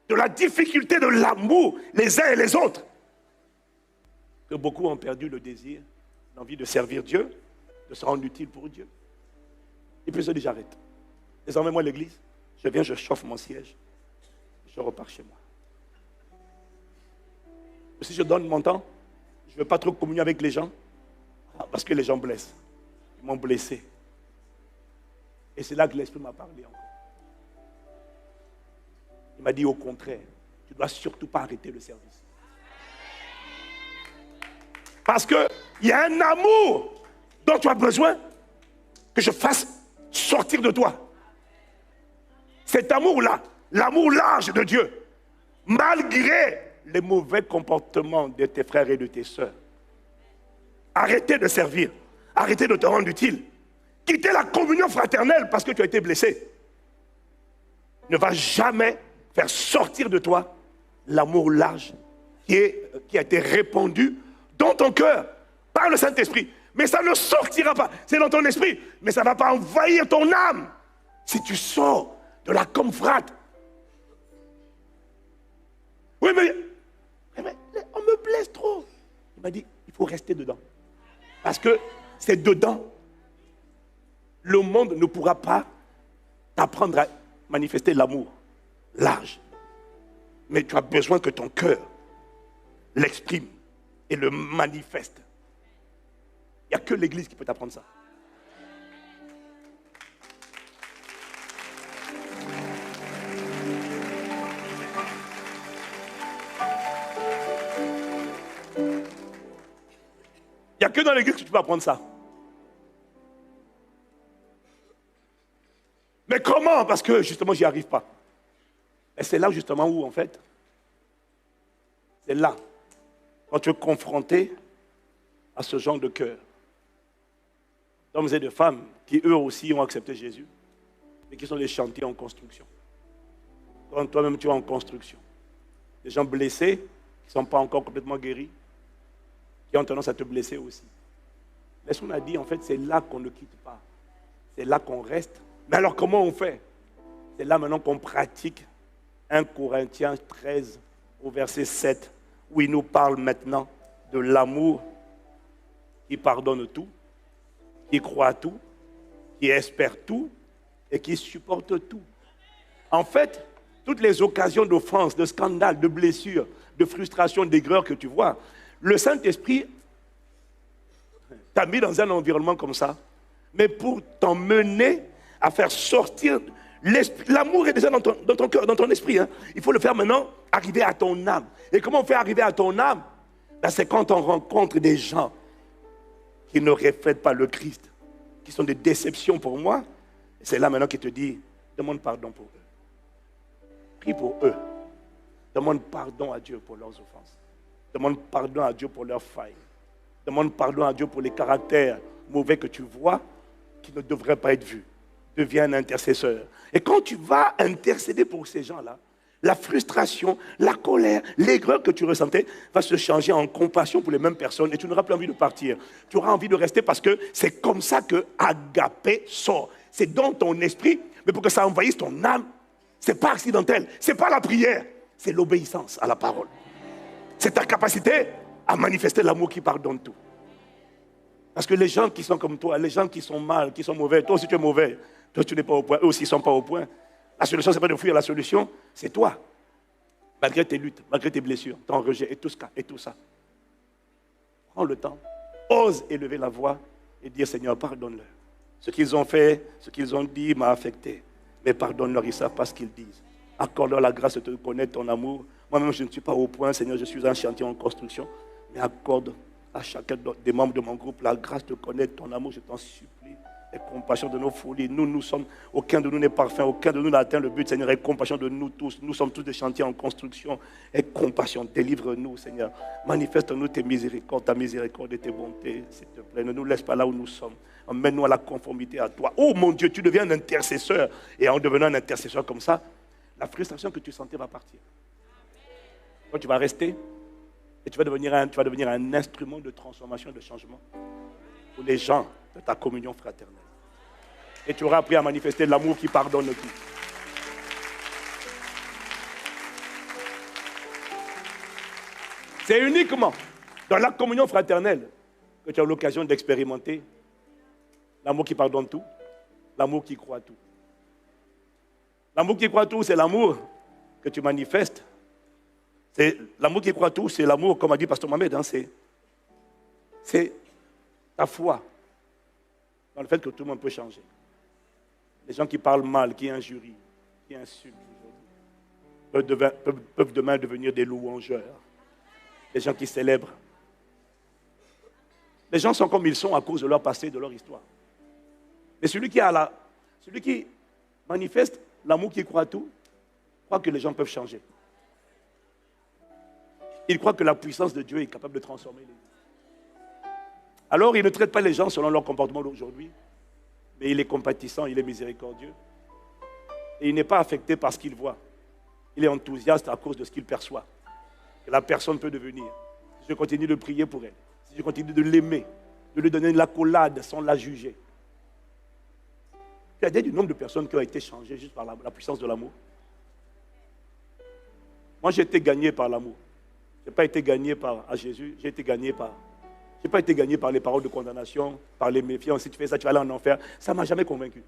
de la difficulté de l'amour les uns et les autres, que beaucoup ont perdu le désir, l'envie de servir Dieu, de se rendre utile pour Dieu. Et puis se dit, j'arrête. Désormais, moi, l'église, je viens, je chauffe mon siège, je repars chez moi. Si je donne mon temps, je ne veux pas trop communier avec les gens, parce que les gens blessent. Ils m'ont blessé. Et c'est là que l'Esprit m'a parlé encore. Il m'a dit au contraire, tu ne dois surtout pas arrêter le service. Parce qu'il y a un amour dont tu as besoin que je fasse sortir de toi. Cet amour-là, l'amour large de Dieu, malgré les mauvais comportements de tes frères et de tes sœurs. Arrêtez de servir. Arrêtez de te rendre utile. quitter la communion fraternelle parce que tu as été blessé ne va jamais faire sortir de toi l'amour large qui a été répandu dans ton cœur par le Saint-Esprit. Mais ça ne sortira pas. C'est dans ton esprit, mais ça ne va pas envahir ton âme. Si tu sors de la confrate. Oui, mais on me blesse trop. Il m'a dit, il faut rester dedans. Parce que c'est dedans. Le monde ne pourra pas t'apprendre à manifester l'amour large. Mais tu as besoin que ton cœur l'exprime et le manifeste. Il n'y a que l'Église qui peut t'apprendre ça. Il n'y a que dans l'Église que tu peux apprendre ça. Mais comment? Parce que justement, j'y arrive pas. Et c'est là justement où, en fait, c'est là, quand tu es confronté à ce genre de cœur, d'hommes et de femmes qui eux aussi ont accepté Jésus, et qui sont des chantiers en construction. Toi-même, tu es en construction. Des gens blessés, qui ne sont pas encore complètement guéris, qui ont tendance à te blesser aussi. Mais ce qu'on a dit, en fait, c'est là qu'on ne quitte pas. C'est là qu'on reste. Mais alors, comment on fait? C'est là maintenant qu'on pratique 1 Corinthiens 13, au verset 7, où il nous parle maintenant de l'amour qui pardonne tout, qui croit tout, qui espère tout et qui supporte tout. En fait, toutes les occasions d'offense, de scandale, de blessure, de frustration, d'aigreur que tu vois, le Saint-Esprit t'a mis dans un environnement comme ça, mais pour t'emmener à faire sortir l'amour est déjà dans ton cœur, dans ton esprit. Hein. Il faut le faire maintenant arriver à ton âme. Et comment on fait arriver à ton âme? Ben, c'est quand on rencontre des gens qui ne reflètent pas le Christ, qui sont des déceptions pour moi. C'est là maintenant qu'il te dit, demande pardon pour eux. Prie pour eux. Demande pardon à Dieu pour leurs offenses. Demande pardon à Dieu pour leurs failles. Demande pardon à Dieu pour les caractères mauvais que tu vois, qui ne devraient pas être vus. Deviens un intercesseur. Et quand tu vas intercéder pour ces gens-là, la frustration, la colère, l'aigreur que tu ressentais va se changer en compassion pour les mêmes personnes et tu n'auras plus envie de partir. Tu auras envie de rester parce que c'est comme ça que Agapé sort. C'est dans ton esprit, mais pour que ça envahisse ton âme, ce n'est pas accidentel, ce n'est pas la prière, c'est l'obéissance à la parole. C'est ta capacité à manifester l'amour qui pardonne tout. Parce que les gens qui sont comme toi, les gens qui sont mal, qui sont mauvais, toi aussi tu es mauvais, toi tu n'es pas au point, eux aussi ne sont pas au point. La solution, ce n'est pas de fuir, la solution, c'est toi. Malgré tes luttes, malgré tes blessures, ton rejet et tout ça. Prends le temps, ose élever la voix et dire Seigneur, pardonne-leur. Ce qu'ils ont fait, ce qu'ils ont dit m'a affecté. Mais pardonne-leur, ils ne savent pas ce qu'ils disent. Accorde-leur la grâce de te connaître ton amour. Moi-même, je ne suis pas au point, Seigneur, je suis un chantier en construction. Mais accorde à chacun des membres de mon groupe la grâce de connaître ton amour, je t'en supplie. Et compassion de nos folies. Nous sommes, aucun de nous n'est parfait, aucun de nous n'a atteint le but, Seigneur. Et compassion de nous tous. Nous sommes tous des chantiers en construction. Et compassion, délivre-nous, Seigneur. Manifeste-nous tes miséricordes, ta miséricorde et tes bontés, s'il te plaît. Ne nous laisse pas là où nous sommes. Emmène-nous à la conformité à toi. Oh mon Dieu, tu deviens un intercesseur. Et en devenant un intercesseur comme ça, la frustration que tu sentais va partir. Quand tu vas rester, et tu vas devenir un instrument de transformation et de changement pour les gens de ta communion fraternelle. Et tu auras appris à manifester l'amour qui pardonne tout. C'est uniquement dans la communion fraternelle que tu as l'occasion d'expérimenter l'amour qui pardonne tout, l'amour qui croit tout. L'amour qui croit tout, c'est l'amour que tu manifestes. C'est l'amour qui croit tout, c'est l'amour, comme a dit Pasteur Mohamed, hein, c'est ta foi dans le fait que tout le monde peut changer. Les gens qui parlent mal, qui injurient, qui insultent peuvent demain devenir des louangeurs. Les gens qui célèbrent. Les gens sont comme ils sont à cause de leur passé, de leur histoire. Mais celui qui manifeste l'amour qui croit tout, croit que les gens peuvent changer. Il croit que la puissance de Dieu est capable de transformer les vies. Alors, il ne traite pas les gens selon leur comportement d'aujourd'hui, Mais il est compatissant, il est miséricordieux. Et il n'est pas affecté par ce qu'il voit. Il est enthousiaste à cause de ce qu'il perçoit. Que la personne peut devenir. Si je continue de prier pour elle, si je continue de l'aimer, de lui donner une accolade sans la juger. Tu as dit du nombre de personnes qui ont été changées juste par la puissance de l'amour. Moi, j'ai été gagné par l'amour. Je n'ai pas été gagné à Jésus, j'ai été gagné par... Je n'ai pas été gagné par les paroles de condamnation, par les méfiants. Si tu fais ça, tu vas aller en enfer. Ça ne m'a jamais convaincu.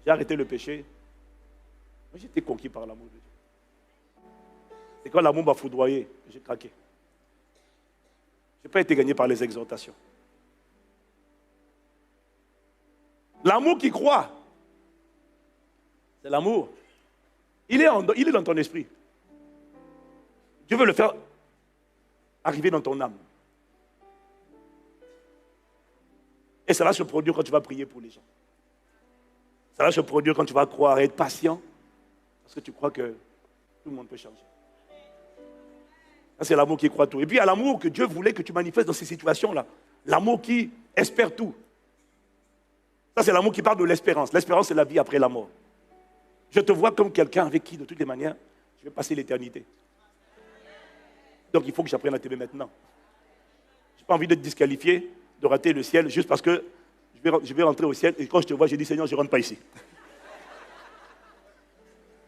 J'ai arrêté le péché. Moi, j'ai été conquis par l'amour de Dieu. Et quand l'amour m'a foudroyé, j'ai craqué. Je n'ai pas été gagné par les exhortations. L'amour qui croit, c'est l'amour. Il est dans ton esprit. Dieu veut le faire arriver dans ton âme. Et ça va se produire quand tu vas prier pour les gens. Ça va se produire quand tu vas croire et être patient. Parce que tu crois que tout le monde peut changer. Ça, c'est l'amour qui croit tout. Et puis, il y a l'amour que Dieu voulait que tu manifestes dans ces situations-là. L'amour qui espère tout. Ça, c'est l'amour qui parle de l'espérance. L'espérance, c'est la vie après la mort. Je te vois comme quelqu'un avec qui, de toutes les manières, je vais passer l'éternité. Donc, il faut que j'apprenne à t'aimer maintenant. Je n'ai pas envie d'être disqualifié, de rater le ciel, juste parce que je vais rentrer au ciel. Et quand je te vois, je dis, Seigneur, je ne rentre pas ici.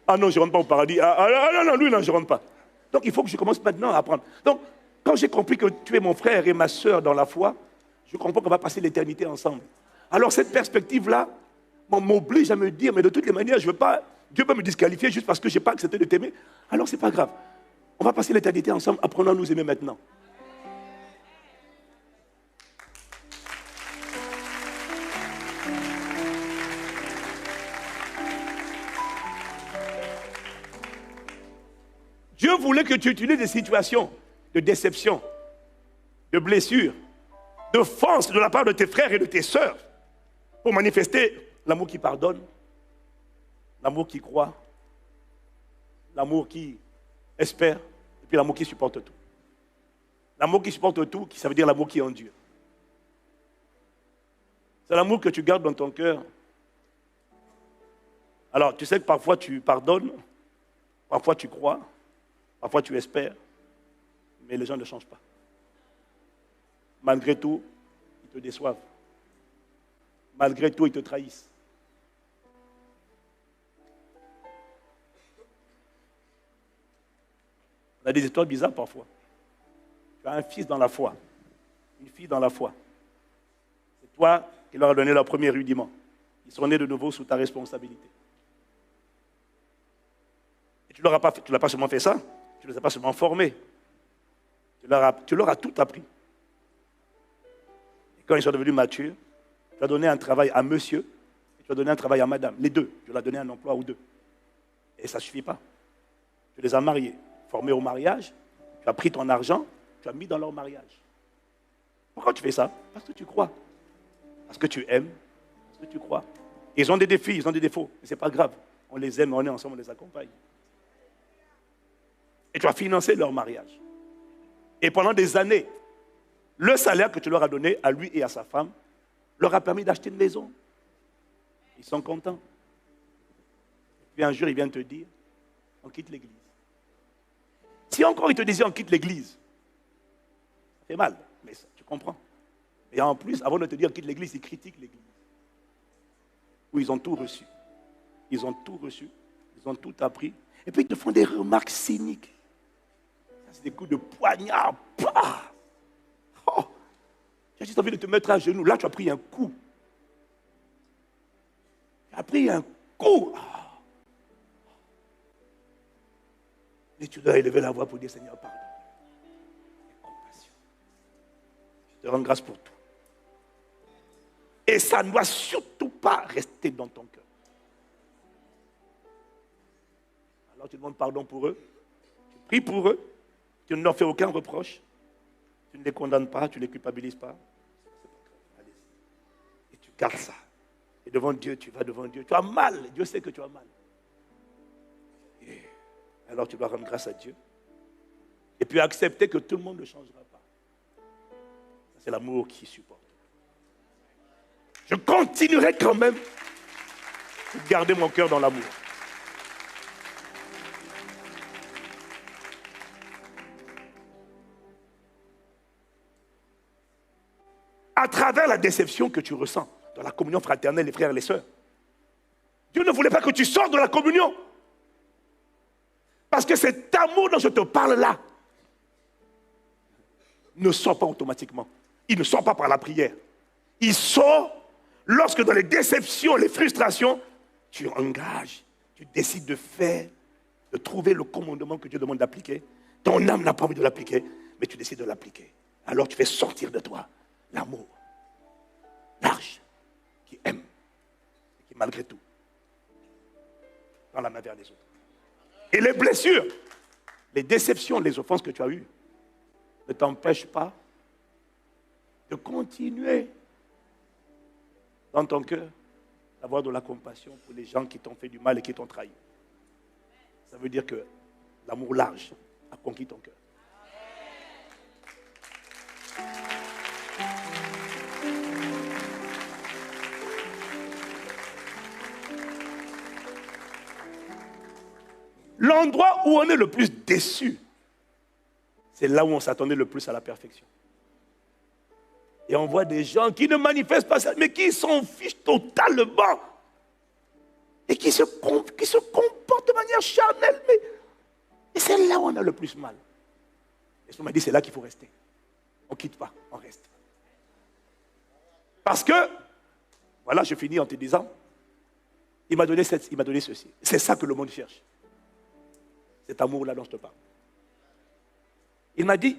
Ah non, je ne rentre pas au paradis. Ah non, lui, non, je ne rentre pas. Donc, il faut que je commence maintenant à apprendre. Donc, quand j'ai compris que tu es mon frère et ma soeur dans la foi, je comprends qu'on va passer l'éternité ensemble. Alors, cette perspective-là m'oblige à me dire, mais de toutes les manières, je veux pas, Dieu peut me disqualifier juste parce que je n'ai pas accepté de t'aimer. Alors, ce n'est pas grave. On va passer l'éternité ensemble, apprenons à nous aimer maintenant. Dieu voulait que tu utilises des situations de déception, de blessure, d'offense de la part de tes frères et de tes sœurs pour manifester l'amour qui pardonne, l'amour qui croit, l'amour qui espère, et puis l'amour qui supporte tout. L'amour qui supporte tout, ça veut dire l'amour qui endure. C'est l'amour que tu gardes dans ton cœur. Alors, tu sais que parfois tu pardonnes, parfois tu crois, parfois tu espères, mais les gens ne changent pas. Malgré tout, ils te déçoivent. Malgré tout, ils te trahissent. On a des histoires bizarres parfois. Tu as un fils dans la foi, une fille dans la foi. C'est toi qui leur as donné leur premier rudiment. Ils sont nés de nouveau sous ta responsabilité. Et tu ne leur as pas seulement fait ça, tu ne les as pas seulement formés. Tu leur as tout appris. Et quand ils sont devenus matures, tu as donné un travail à monsieur et tu as donné un travail à madame. Les deux. Tu leur as donné un emploi aux deux. Et ça ne suffit pas. Tu les as mariés, formés au mariage. Tu as pris ton argent, tu as mis dans leur mariage. Pourquoi tu fais ça? Parce que tu crois. Parce que tu aimes. Parce que tu crois. Ils ont des défis, ils ont des défauts. Mais ce n'est pas grave. On les aime, on est ensemble, on les accompagne. Et tu as financé leur mariage. Et pendant des années, le salaire que tu leur as donné à lui et à sa femme leur a permis d'acheter une maison. Ils sont contents. Et puis un jour, ils viennent te dire, on quitte l'église. Si encore ils te disaient, on quitte l'église, ça fait mal, mais ça, tu comprends. Et en plus, avant de te dire, on quitte l'église, ils critiquent l'église. Où ils ont tout reçu. Ils ont tout reçu, ils ont tout appris. Et puis ils te font des remarques cyniques. C'est des coups de poignard. Bah! Oh! Tu as juste envie de te mettre à genoux. Là, tu as pris un coup. Tu as pris un coup. Oh! Et tu dois élever la voix pour dire, Seigneur, pardon. Compassion. Je te rends grâce pour tout. Et ça ne doit surtout pas rester dans ton cœur. Alors tu demandes pardon pour eux. Tu pries pour eux. Tu ne leur fais aucun reproche. Tu ne les condamnes pas, tu ne les culpabilises pas. Et tu gardes ça. Et devant Dieu, tu vas devant Dieu. Tu as mal. Dieu sait que tu as mal. Et alors tu dois rendre grâce à Dieu. Et puis accepter que tout le monde ne changera pas. C'est l'amour qui supporte. je continuerai quand même de garder mon cœur dans l'amour. À travers la déception que tu ressens dans la communion fraternelle, les frères et les sœurs, Dieu ne voulait pas que tu sortes de la communion. Parce que cet amour dont je te parle là ne sort pas automatiquement. Il ne sort pas par la prière. Il sort lorsque dans les déceptions, les frustrations, tu engages, tu décides de faire, de trouver le commandement que Dieu demande d'appliquer. Ton âme n'a pas envie de l'appliquer, mais tu décides de l'appliquer. Alors tu fais sortir de toi l'amour large, qui aime, et qui malgré tout, dans la main vers les autres. Et les blessures, les déceptions, les offenses que tu as eues, ne t'empêchent pas de continuer dans ton cœur d'avoir de la compassion pour les gens qui t'ont fait du mal et qui t'ont trahi. Ça veut dire que l'amour large a conquis ton cœur. L'endroit où on est le plus déçu, c'est là où on s'attendait le plus à la perfection. Et on voit des gens qui ne manifestent pas ça, mais qui s'en fichent totalement. Et qui se comportent de manière charnelle. Et c'est là où on a le plus mal. Et on m'a dit, c'est là qu'il faut rester. On ne quitte pas, on reste. Parce que, voilà, je finis en te disant, il m'a donné ceci. C'est ça que le monde cherche. Cet amour-là dont je te parle. Il m'a dit,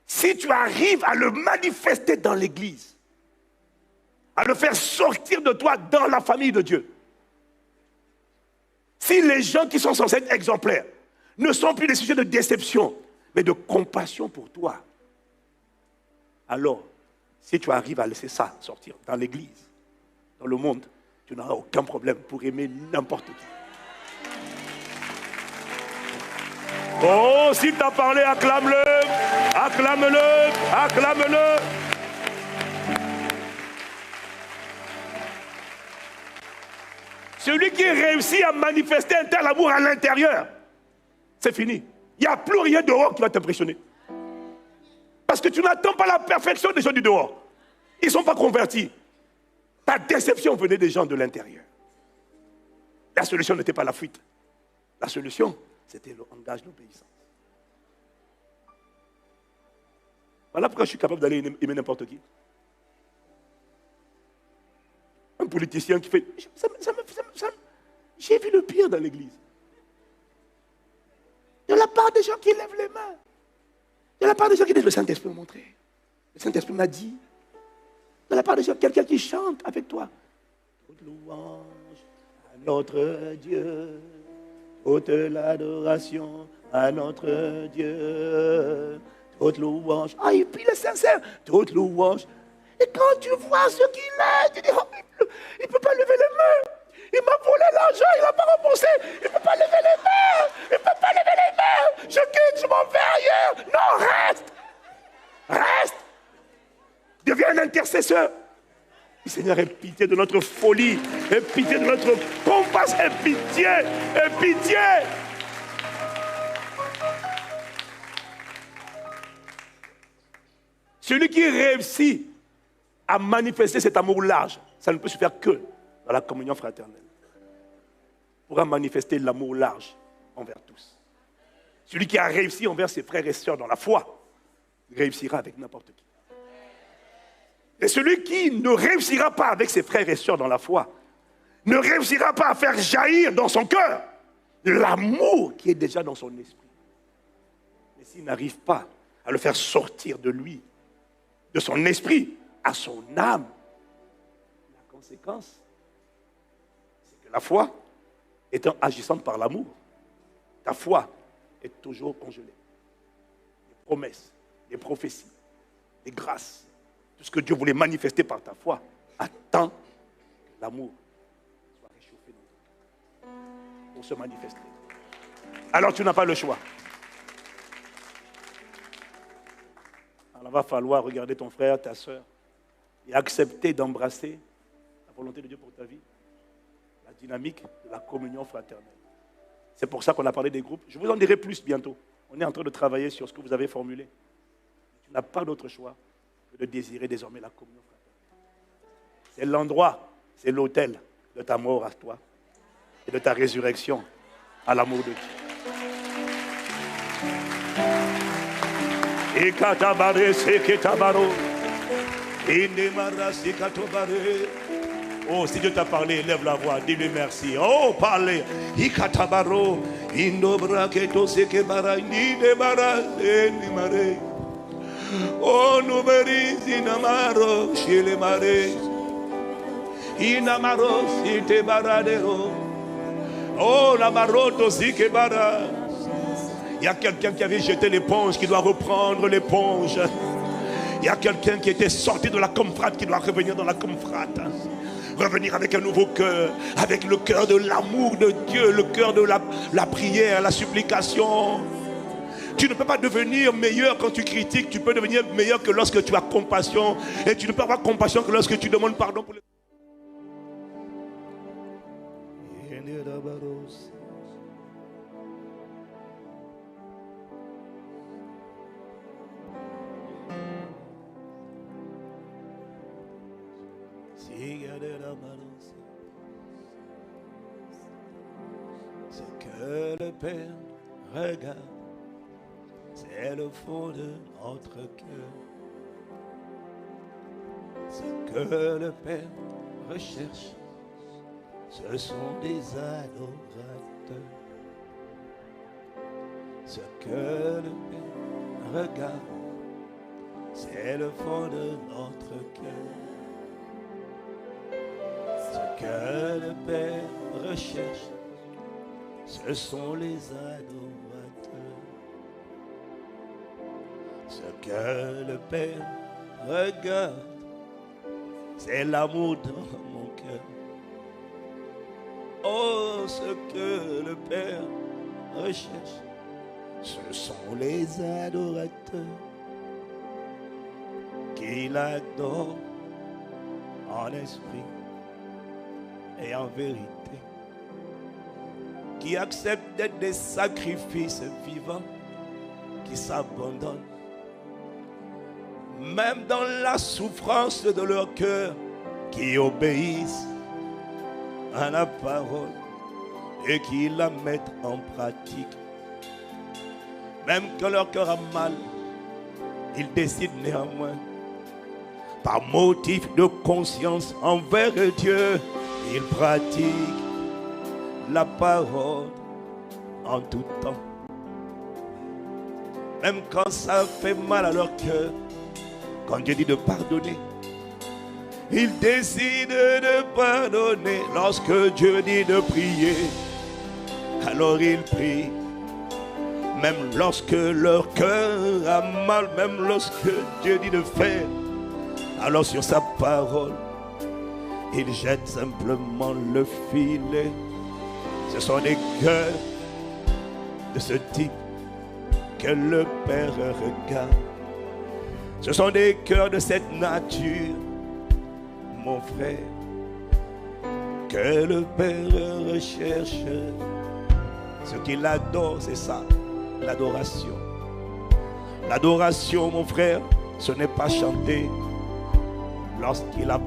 si tu arrives à le manifester dans l'église, à le faire sortir de toi dans la famille de Dieu, si les gens qui sont censés être exemplaires ne sont plus des sujets de déception, mais de compassion pour toi, alors, si tu arrives à laisser ça sortir dans l'église, dans le monde, tu n'auras aucun problème pour aimer n'importe qui. Oh, s'il t'a parlé, acclame-le, acclame-le, acclame-le. Celui qui réussit à manifester un tel amour à l'intérieur, c'est fini. Il n'y a plus rien dehors qui va t'impressionner. Parce que tu n'attends pas la perfection des gens du dehors. Ils ne sont pas convertis. Ta déception venait des gens de l'intérieur. La solution n'était pas la fuite. La solution, c'était le langage d'obéissance. Voilà pourquoi je suis capable d'aller aimer n'importe qui. Un politicien qui fait... J'ai vu le pire dans l'église. De la part des gens qui lèvent les mains. De la part des gens qui disent, le Saint-Esprit m'a montré. Le Saint-Esprit m'a dit. De la part des gens, quelqu'un qui chante avec toi. Toute louange à notre Dieu. Toute l'adoration à notre Dieu. Toute louange. Ah, et puis le sincère. Toute louange. Et quand tu vois ce qu'il a, tu dis, oh, il ne peut pas lever les mains. Il m'a volé l'argent, il n'a pas remboursé. Il ne peut pas lever les mains. Il ne peut pas lever les mains. Je quitte, je m'en vais ailleurs. Non, reste. Reste. Deviens un intercesseur. Seigneur, aie pitié de notre folie. Aie pitié de notre compassion. Aie pitié. Aie pitié. Celui qui réussit à manifester cet amour large, ça ne peut se faire que dans la communion fraternelle. Pourra manifester l'amour large envers tous. Celui qui a réussi envers ses frères et sœurs dans la foi, réussira avec n'importe qui. Et celui qui ne réussira pas avec ses frères et sœurs dans la foi, ne réussira pas à faire jaillir dans son cœur l'amour qui est déjà dans son esprit. Mais s'il n'arrive pas à le faire sortir de lui, de son esprit, à son âme, la conséquence, c'est que la foi, étant agissante par l'amour, ta foi est toujours congelée. Les promesses, les prophéties, les grâces, tout ce que Dieu voulait manifester par ta foi, attend que l'amour soit réchauffé dans ton cœur pour se manifester. Alors tu n'as pas le choix. Alors il va falloir regarder ton frère, ta soeur, et accepter d'embrasser volonté de Dieu pour ta vie, la dynamique de la communion fraternelle. C'est pour ça qu'on a parlé des groupes. Je vous en dirai plus bientôt. On est en train de travailler sur ce que vous avez formulé. Tu n'as pas d'autre choix que de désirer désormais la communion fraternelle. C'est l'endroit, c'est l'autel de ta mort à toi et de ta résurrection à l'amour de Dieu. Oh, si Dieu t'a parlé, lève la voix, dis-lui merci. Oh, parlez. Oh, nous inamaro, chez les marais. Inamaro, si te baradero. Oh, la marotte aussi que bara. Il y a quelqu'un qui avait jeté l'éponge qui doit reprendre l'éponge. Il y a quelqu'un qui était sorti de la confrate qui doit revenir dans la confrate. Revenir avec un nouveau cœur, avec le cœur de l'amour de Dieu, le cœur de la prière, la supplication. Tu ne peux pas devenir meilleur quand tu critiques, tu peux devenir meilleur que lorsque tu as compassion. Et tu ne peux avoir compassion que lorsque tu demandes pardon pour les... Ce que le Père regarde, c'est le fond de notre cœur. Ce que le Père recherche, ce sont des adorateurs. Ce que le Père regarde, c'est le fond de notre cœur. Ce que le Père recherche, ce sont les adorateurs. Ce que le Père regarde, c'est l'amour dans mon cœur. Oh, ce que le Père recherche, ce sont les adorateurs qui l'adorent en esprit et en vérité, qui acceptent d'être des sacrifices vivants, qui s'abandonnent, même dans la souffrance de leur cœur, qui obéissent à la parole et qui la mettent en pratique. Même quand leur cœur a mal, ils décident néanmoins, par motif de conscience envers Dieu, ils pratiquent la parole en tout temps. Même quand ça fait mal à leur cœur, quand Dieu dit de pardonner, ils décident de pardonner. Lorsque Dieu dit de prier, alors ils prient. Même lorsque leur cœur a mal, même lorsque Dieu dit de faire, alors sur sa parole, ils jettent simplement le filet. Ce sont des cœurs de ce type que le Père regarde. Ce sont des cœurs de cette nature, mon frère, que le Père recherche. Ce qu'il adore, c'est ça, l'adoration. L'adoration, mon frère, ce n'est pas chanter lorsqu'il a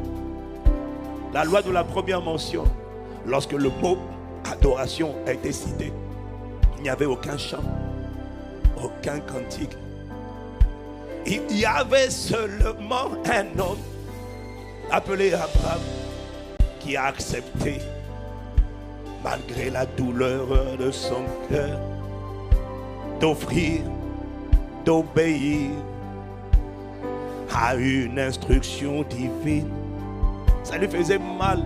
la loi de la première mention. Lorsque le mot adoration a été cité, il n'y avait aucun chant, aucun cantique. Il y avait seulement un homme appelé Abraham qui a accepté, malgré la douleur de son cœur, d'offrir, d'obéir à une instruction divine. Ça lui faisait mal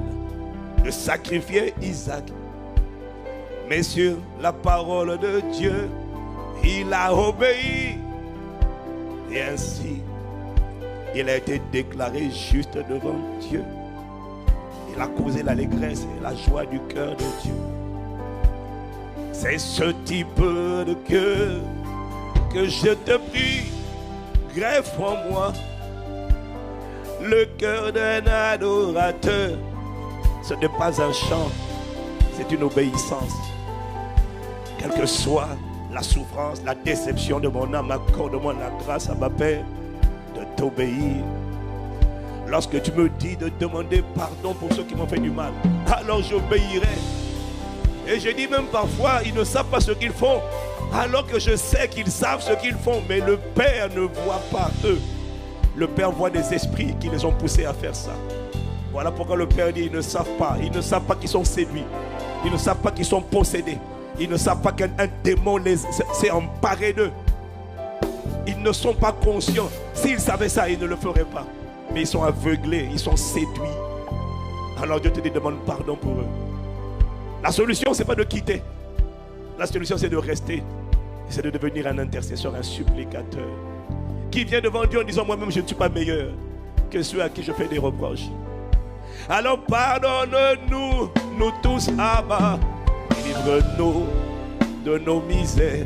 de sacrifier Isaac. Mais sur la parole de Dieu, il a obéi. Et ainsi, il a été déclaré juste devant Dieu. Il a causé l'allégresse et la joie du cœur de Dieu. C'est ce type de cœur que je te prie, greffe en moi le cœur d'un adorateur Ce n'est pas un chant, c'est une obéissance. Quelle que soit la souffrance, la déception de mon âme, accorde-moi la grâce à ma Père de t'obéir. Lorsque tu me dis de demander pardon pour ceux qui m'ont fait du mal, alors j'obéirai. Et je dis même parfois, ils ne savent pas ce qu'ils font, alors que je sais qu'ils savent ce qu'ils font, mais le Père ne voit pas eux. Le Père voit des esprits qui les ont poussés à faire ça. Voilà pourquoi le Père dit, ils ne savent pas qu'ils sont séduits, ils ne savent pas qu'ils sont possédés, ils ne savent pas qu'un démon s'est emparé d'eux. Ils ne sont pas conscients. S'ils savaient ça, ils ne le feraient pas. Mais ils sont aveuglés, ils sont séduits. Alors Dieu te dit, demande pardon pour eux. La solution, ce n'est pas de quitter. La solution, c'est de rester. C'est de devenir un intercesseur, un supplicateur. Qui vient devant Dieu en disant, moi-même, je ne suis pas meilleur que ceux à qui je fais des reproches. Alors pardonne-nous, nous tous, Abba. Livre-nous de nos misères,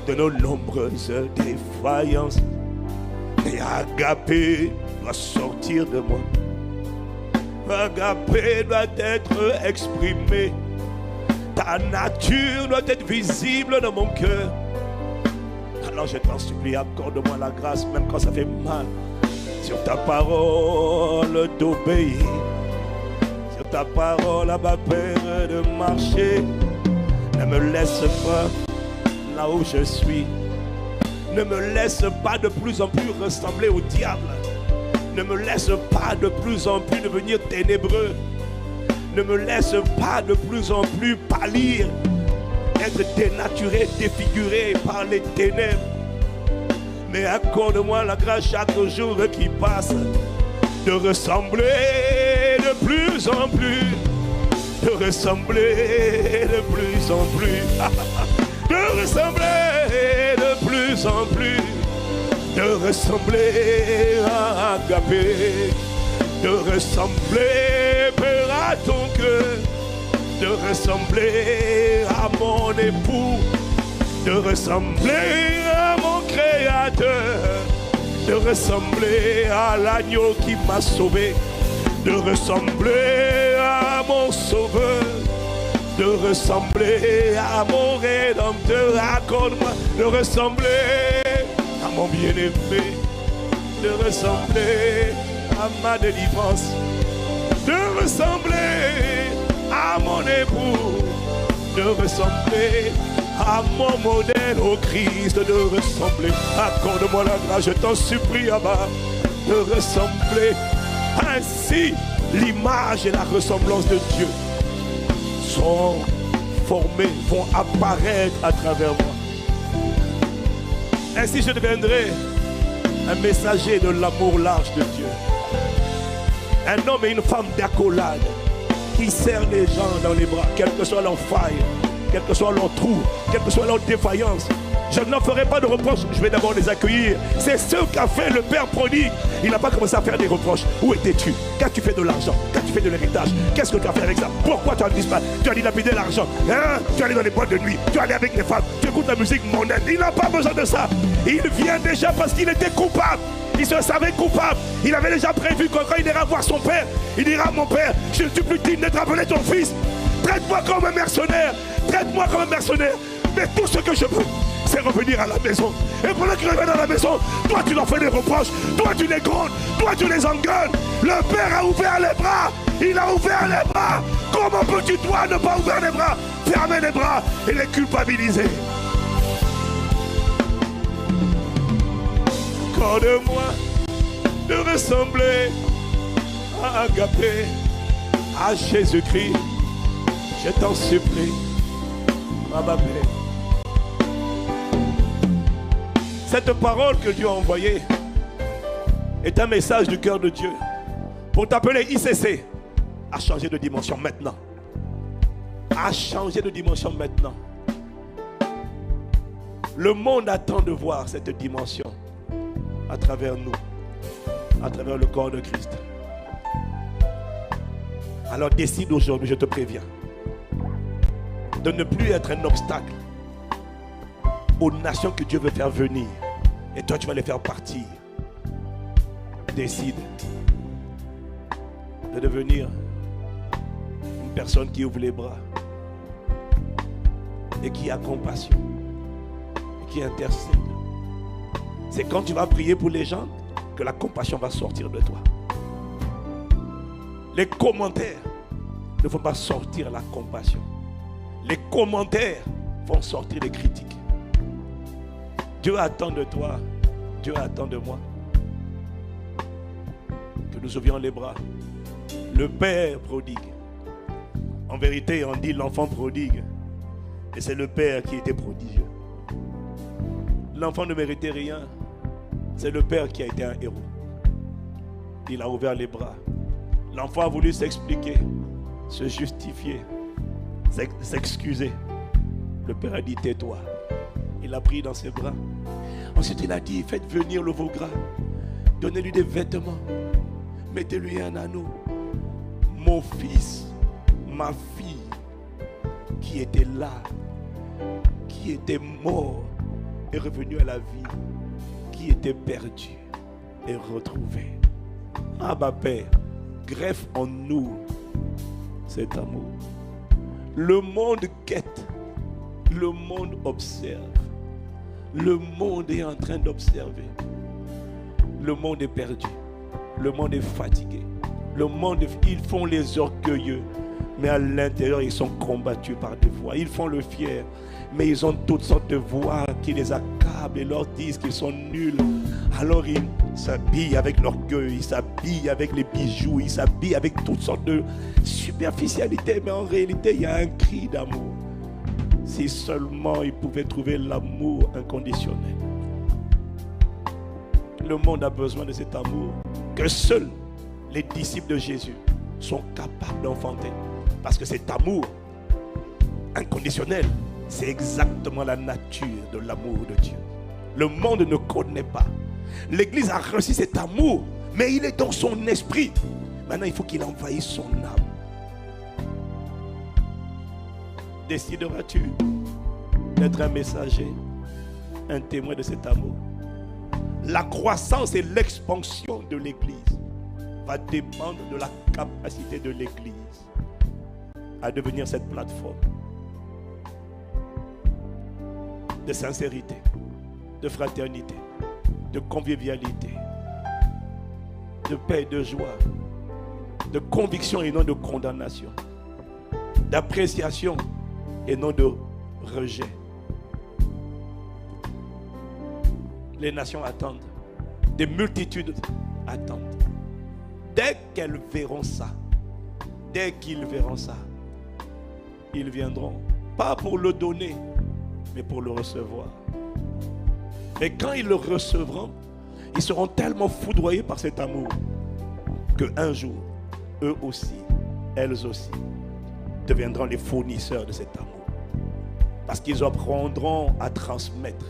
de nos nombreuses défaillances. Et Agapé doit sortir de moi. Agapé doit être exprimé. Ta nature doit être visible dans mon cœur. Alors je t'en supplie, accorde-moi la grâce, même quand ça fait mal, sur ta parole d'obéir, sur ta parole à ma Père de marcher. Ne me laisse pas là où je suis. Ne me laisse pas de plus en plus ressembler au diable. Ne me laisse pas de plus en plus devenir ténébreux. Ne me laisse pas de plus en plus pâlir, être dénaturé, défiguré par les ténèbres. Mais accorde-moi la grâce chaque jour qui passe de ressembler de plus en plus, de ressembler de plus en plus, de ressembler de plus en plus, de ressembler à Agapé, de ressembler, Père, à ton cœur, de ressembler à mon époux, de ressembler à mon Créateur, de ressembler à l'agneau qui m'a sauvé, de ressembler à mon Sauveur, de ressembler à mon Rédempteur. Accorde-moi de ressembler à mon bien-aimé, de ressembler à ma délivrance, de ressembler à mon époux, de ressembler à mon modèle au Christ, de ressembler. Accorde-moi la grâce, je t'en supplie, Abba, de ressembler. Ainsi, l'image et la ressemblance de Dieu sont formées, vont apparaître à travers moi. Ainsi, je deviendrai un messager de l'amour large de Dieu. Un homme et une femme d'accolade qui serrent les gens dans les bras, quelle que soit leur faille, quel que soit leur trou, quelle que soit leur défaillance. Je n'en ferai pas de reproches, je vais d'abord les accueillir. C'est ce qu'a fait le Père prodigue. Il n'a pas commencé à faire des reproches. Où étais-tu? Qu'as-tu fait de l'argent? Qu'as-tu fait de l'héritage? Qu'est-ce que tu as fait avec ça? Pourquoi tu as disparu? Tu as dilapidé l'argent, hein? Tu es allé dans les boîtes de nuit, tu es allé avec les femmes, tu écoutes la musique mondaine. Il n'a pas besoin de ça. Il vient déjà parce qu'il était coupable. Il se savait coupable. Il avait déjà prévu que quand il ira voir son père, il dira, mon père, je ne suis plus digne d'être appelé ton fils. Traite-moi comme un mercenaire. Traite-moi comme un mercenaire. Mais tout ce que je veux, c'est revenir à la maison. Et pendant qu'il revient à la maison, toi tu leur fais des reproches, toi tu les grondes, toi tu les engueules. Le Père a ouvert les bras. Il a ouvert les bras. Comment peux-tu toi ne pas ouvrir les bras, fermer les bras et les culpabiliser? Accorde-moi de ressembler à Agapé, à Jésus-Christ. Je t'en supplie, ma Père. Cette parole que Dieu a envoyée est un message du cœur de Dieu pour t'appeler ICC à changer de dimension maintenant. À changer de dimension maintenant. Le monde attend de voir cette dimension à travers nous, à travers le corps de Christ. Alors décide aujourd'hui, je te préviens, de ne plus être un obstacle aux nations que Dieu veut faire venir. Et toi, tu vas les faire partir. Décide de devenir personne qui ouvre les bras et qui a compassion, et qui intercède. C'est quand tu vas prier pour les gens que la compassion va sortir de toi. Les commentaires ne vont pas sortir la compassion. Les commentaires vont sortir les critiques. Dieu attend de toi, Dieu attend de moi que nous ouvrions les bras. Le Père prodigue. En vérité, on dit l'enfant prodigue. Et c'est le Père qui était prodigieux. L'enfant ne méritait rien. C'est le Père qui a été un héros. Il a ouvert les bras. L'enfant a voulu s'expliquer, se justifier, s'excuser. Le Père a dit tais-toi. Il l'a pris dans ses bras. Ensuite il a dit faites venir le veau gras. Donnez-lui des vêtements. Mettez-lui un anneau. Mon fils, ma fille, qui était là, qui était mort, est revenu à la vie, qui était perdu, est retrouvé. Abba Père, greffe en nous cet amour. Le monde guette, le monde observe. Le monde est en train d'observer. Le monde est perdu. Le monde est fatigué. Le monde, ils font les orgueilleux. Mais à l'intérieur, ils sont combattus par des voix. Ils font le fier. Mais ils ont toutes sortes de voix qui les accablent et leur disent qu'ils sont nuls. Alors ils s'habillent avec l'orgueil, ils s'habillent avec les bijoux, ils s'habillent avec toutes sortes de superficialités. Mais en réalité, il y a un cri d'amour. Si seulement ils pouvaient trouver l'amour inconditionnel. Le monde a besoin de cet amour que seuls les disciples de Jésus sont capables d'enfanter. Parce que cet amour inconditionnel, c'est exactement la nature de l'amour de Dieu. Le monde ne connaît pas. L'Église a reçu cet amour, mais il est dans son esprit. Maintenant, il faut qu'il envahisse son âme. Décideras-tu d'être un messager, un témoin de cet amour? La croissance et l'expansion de l'Église va dépendre de la capacité de l'Église à devenir cette plateforme de sincérité, de fraternité, de convivialité, de paix et de joie, de conviction et non de condamnation, d'appréciation et non de rejet. Les nations attendent, des multitudes attendent. Dès qu'elles verront ça, dès qu'ils verront ça, ils viendront, pas pour le donner, mais pour le recevoir. Mais quand ils le recevront, ils seront tellement foudroyés par cet amour qu'un jour, eux aussi, elles aussi, deviendront les fournisseurs de cet amour. Parce qu'ils apprendront à transmettre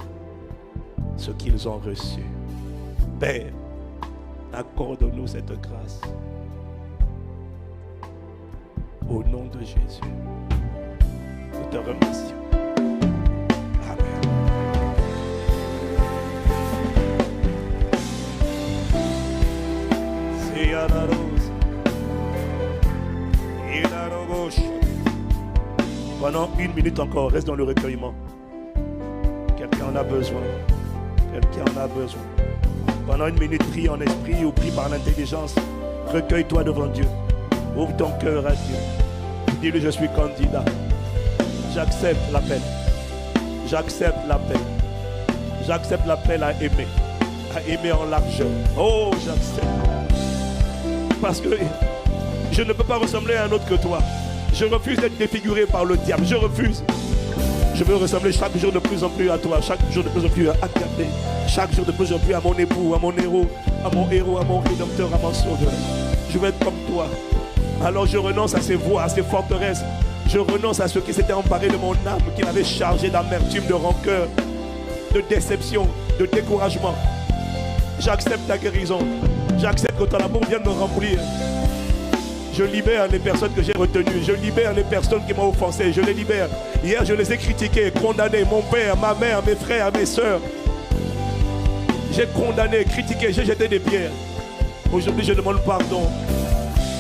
ce qu'ils ont reçu. Père, accorde-nous cette grâce. Au nom de Jésus, nous te remercions. Amen. C'est à la rose. Et la roche. Pendant 1 minute encore, reste dans le recueillement. Quelqu'un en a besoin. Quelqu'un en a besoin. Pendant 1 minute, prie en esprit ou prie par l'intelligence. Recueille-toi devant Dieu. Ouvre ton cœur à Dieu. Dis-lui, je suis candidat. J'accepte l'appel. J'accepte l'appel. J'accepte l'appel à aimer en largeur. Oh, j'accepte. Parce que je ne peux pas ressembler à un autre que toi. Je refuse d'être défiguré par le diable. Je refuse. Je veux ressembler chaque jour de plus en plus à toi. Chaque jour de plus en plus à Agapé. Chaque jour de plus en plus à mon époux, à mon héros, à mon rédempteur, à mon sauveur. Je veux être comme toi. Alors je renonce à ces voies, à ces forteresses. Je renonce à ce qui s'était emparé de mon âme, qui m'avait chargé d'amertume, de rancœur, de déception, de découragement. J'accepte ta guérison. J'accepte que ton amour vienne me remplir. Je libère les personnes que j'ai retenues. Je libère les personnes qui m'ont offensé. Je les libère. Hier, je les ai critiquées, condamnées. Mon père, ma mère, mes frères, mes soeurs. J'ai condamné, critiqué, j'ai jeté des pierres. Aujourd'hui, je demande pardon.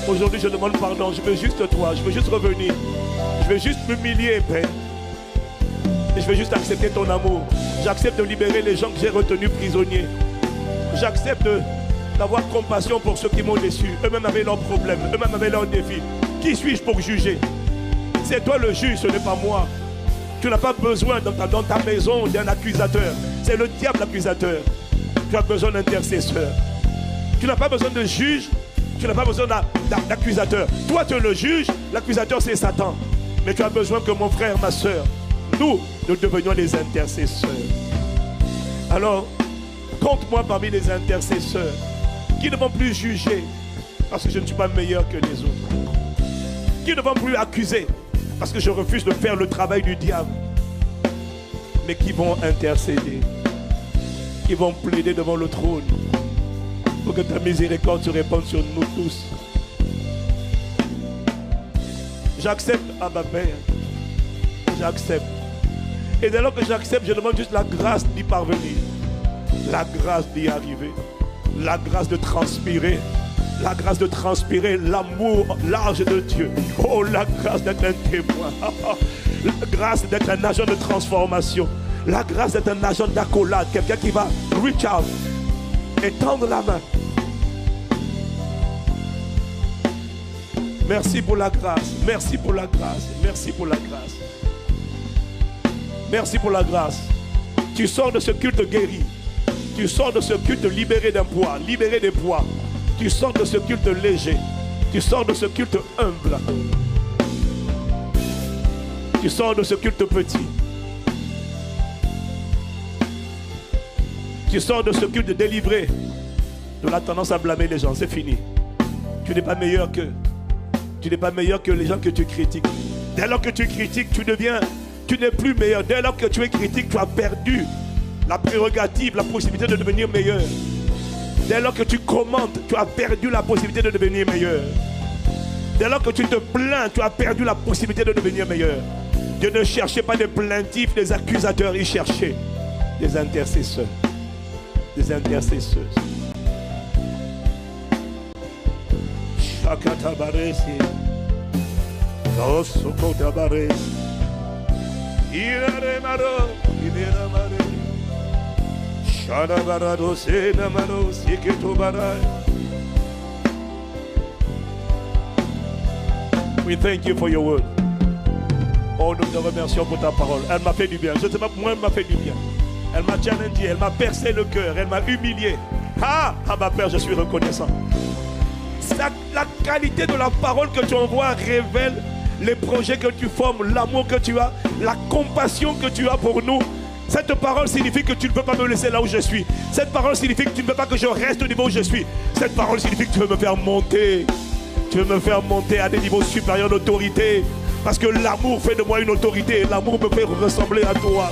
Aujourd'hui, je demande pardon. Je veux juste toi. Je veux juste revenir. Je veux juste m'humilier, Père. Et je veux juste accepter ton amour. J'accepte de libérer les gens que j'ai retenus prisonniers. J'accepte d'avoir compassion pour ceux qui m'ont déçu. Eux-mêmes avaient leurs problèmes. Eux-mêmes avaient leurs défis. Qui suis-je pour juger? C'est toi le juge, ce n'est pas moi. Tu n'as pas besoin dans ta maison d'un accusateur. C'est le diable l'accusateur. Tu as besoin d'intercesseur. Tu n'as pas besoin de juge. Tu n'as pas besoin d'accusateur. Toi, tu es le juge. L'accusateur, c'est Satan. Mais tu as besoin que mon frère, ma soeur, nous devenions les intercesseurs. Alors, compte-moi parmi les intercesseurs qui ne vont plus juger parce que je ne suis pas meilleur que les autres. Qui ne vont plus accuser parce que je refuse de faire le travail du diable. Mais qui vont intercéder. Qui vont plaider devant le trône pour que ta miséricorde se répande sur nous tous. J'accepte, Abba Père. J'accepte. Et dès lors que j'accepte, je demande juste la grâce d'y parvenir. La grâce d'y arriver. La grâce de transpirer. La grâce de transpirer l'amour large de Dieu. Oh, la grâce d'être un témoin. La grâce d'être un agent de transformation. La grâce d'être un agent d'accolade. Quelqu'un qui va reach out et tendre la main. Merci pour la grâce. Merci pour la grâce. Merci pour la grâce. Merci pour la grâce. Tu sors de ce culte guéri. Tu sors de ce culte libéré d'un poids, libéré des poids. Tu sors de ce culte léger. Tu sors de ce culte humble. Tu sors de ce culte petit. Tu sors de ce culte délivré de la tendance à blâmer les gens. C'est fini. Tu n'es pas meilleur qu'eux. Tu n'es pas meilleur que les gens que tu critiques. Dès lors que tu critiques, tu n'es plus meilleur. Dès lors que tu es critique, tu as perdu la prérogative, la possibilité de devenir meilleur. Dès lors que tu commentes, tu as perdu la possibilité de devenir meilleur. Dès lors que tu te plains, tu as perdu la possibilité de devenir meilleur. Dieu ne cherchait pas des plaintifs, des accusateurs, il cherchait des intercesseurs. Des intercesseuses. Shakatabaresi. Nosokotabaresi. Iraremaro. Iberamare. Shadabarado senamaro siketobarai. We thank you for your word. Oh, nous te remercions pour ta parole. Elle m'a fait du bien. Je ne sais pas, moi, elle m'a fait du bien. Elle m'a challengé, elle m'a percé le cœur, elle m'a humilié. Ah, ma Père, je suis reconnaissant. La qualité de la parole que tu envoies révèle les projets que tu formes, l'amour que tu as, la compassion que tu as pour nous. Cette parole signifie que tu ne peux pas me laisser là où je suis. Cette parole signifie que tu ne veux pas que je reste au niveau où je suis. Cette parole signifie que tu veux me faire monter. Tu veux me faire monter à des niveaux supérieurs d'autorité. Parce que l'amour fait de moi une autorité. L'amour me fait ressembler à toi.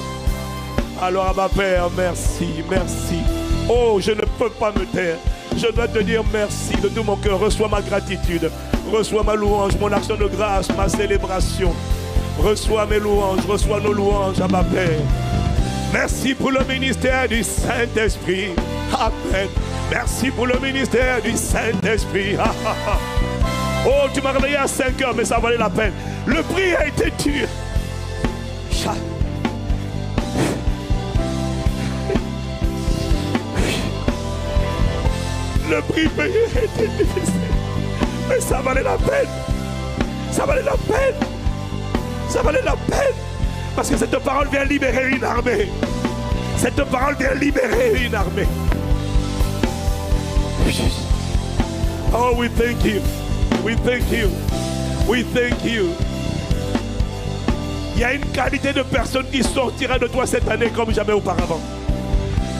Alors, ma Père, merci, merci. Oh, je ne peux pas me taire. Je dois te dire merci de tout mon cœur. Reçois ma gratitude. Reçois ma louange, mon action de grâce, ma célébration. Reçois mes louanges, reçois nos louanges à ma Père. Merci pour le ministère du Saint-Esprit. Amen. Merci pour le ministère du Saint-Esprit. Oh, tu m'as réveillé à 5 heures, mais ça valait la peine. Le prix a été dur. Le prix payé a été difficile. Mais ça valait la peine. Ça valait la peine. Ça valait la peine. Parce que cette parole vient libérer une armée. Cette parole vient libérer une armée. Oh, we thank you. We thank you. We thank you. Il y a une qualité de personne qui sortira de toi cette année comme jamais auparavant.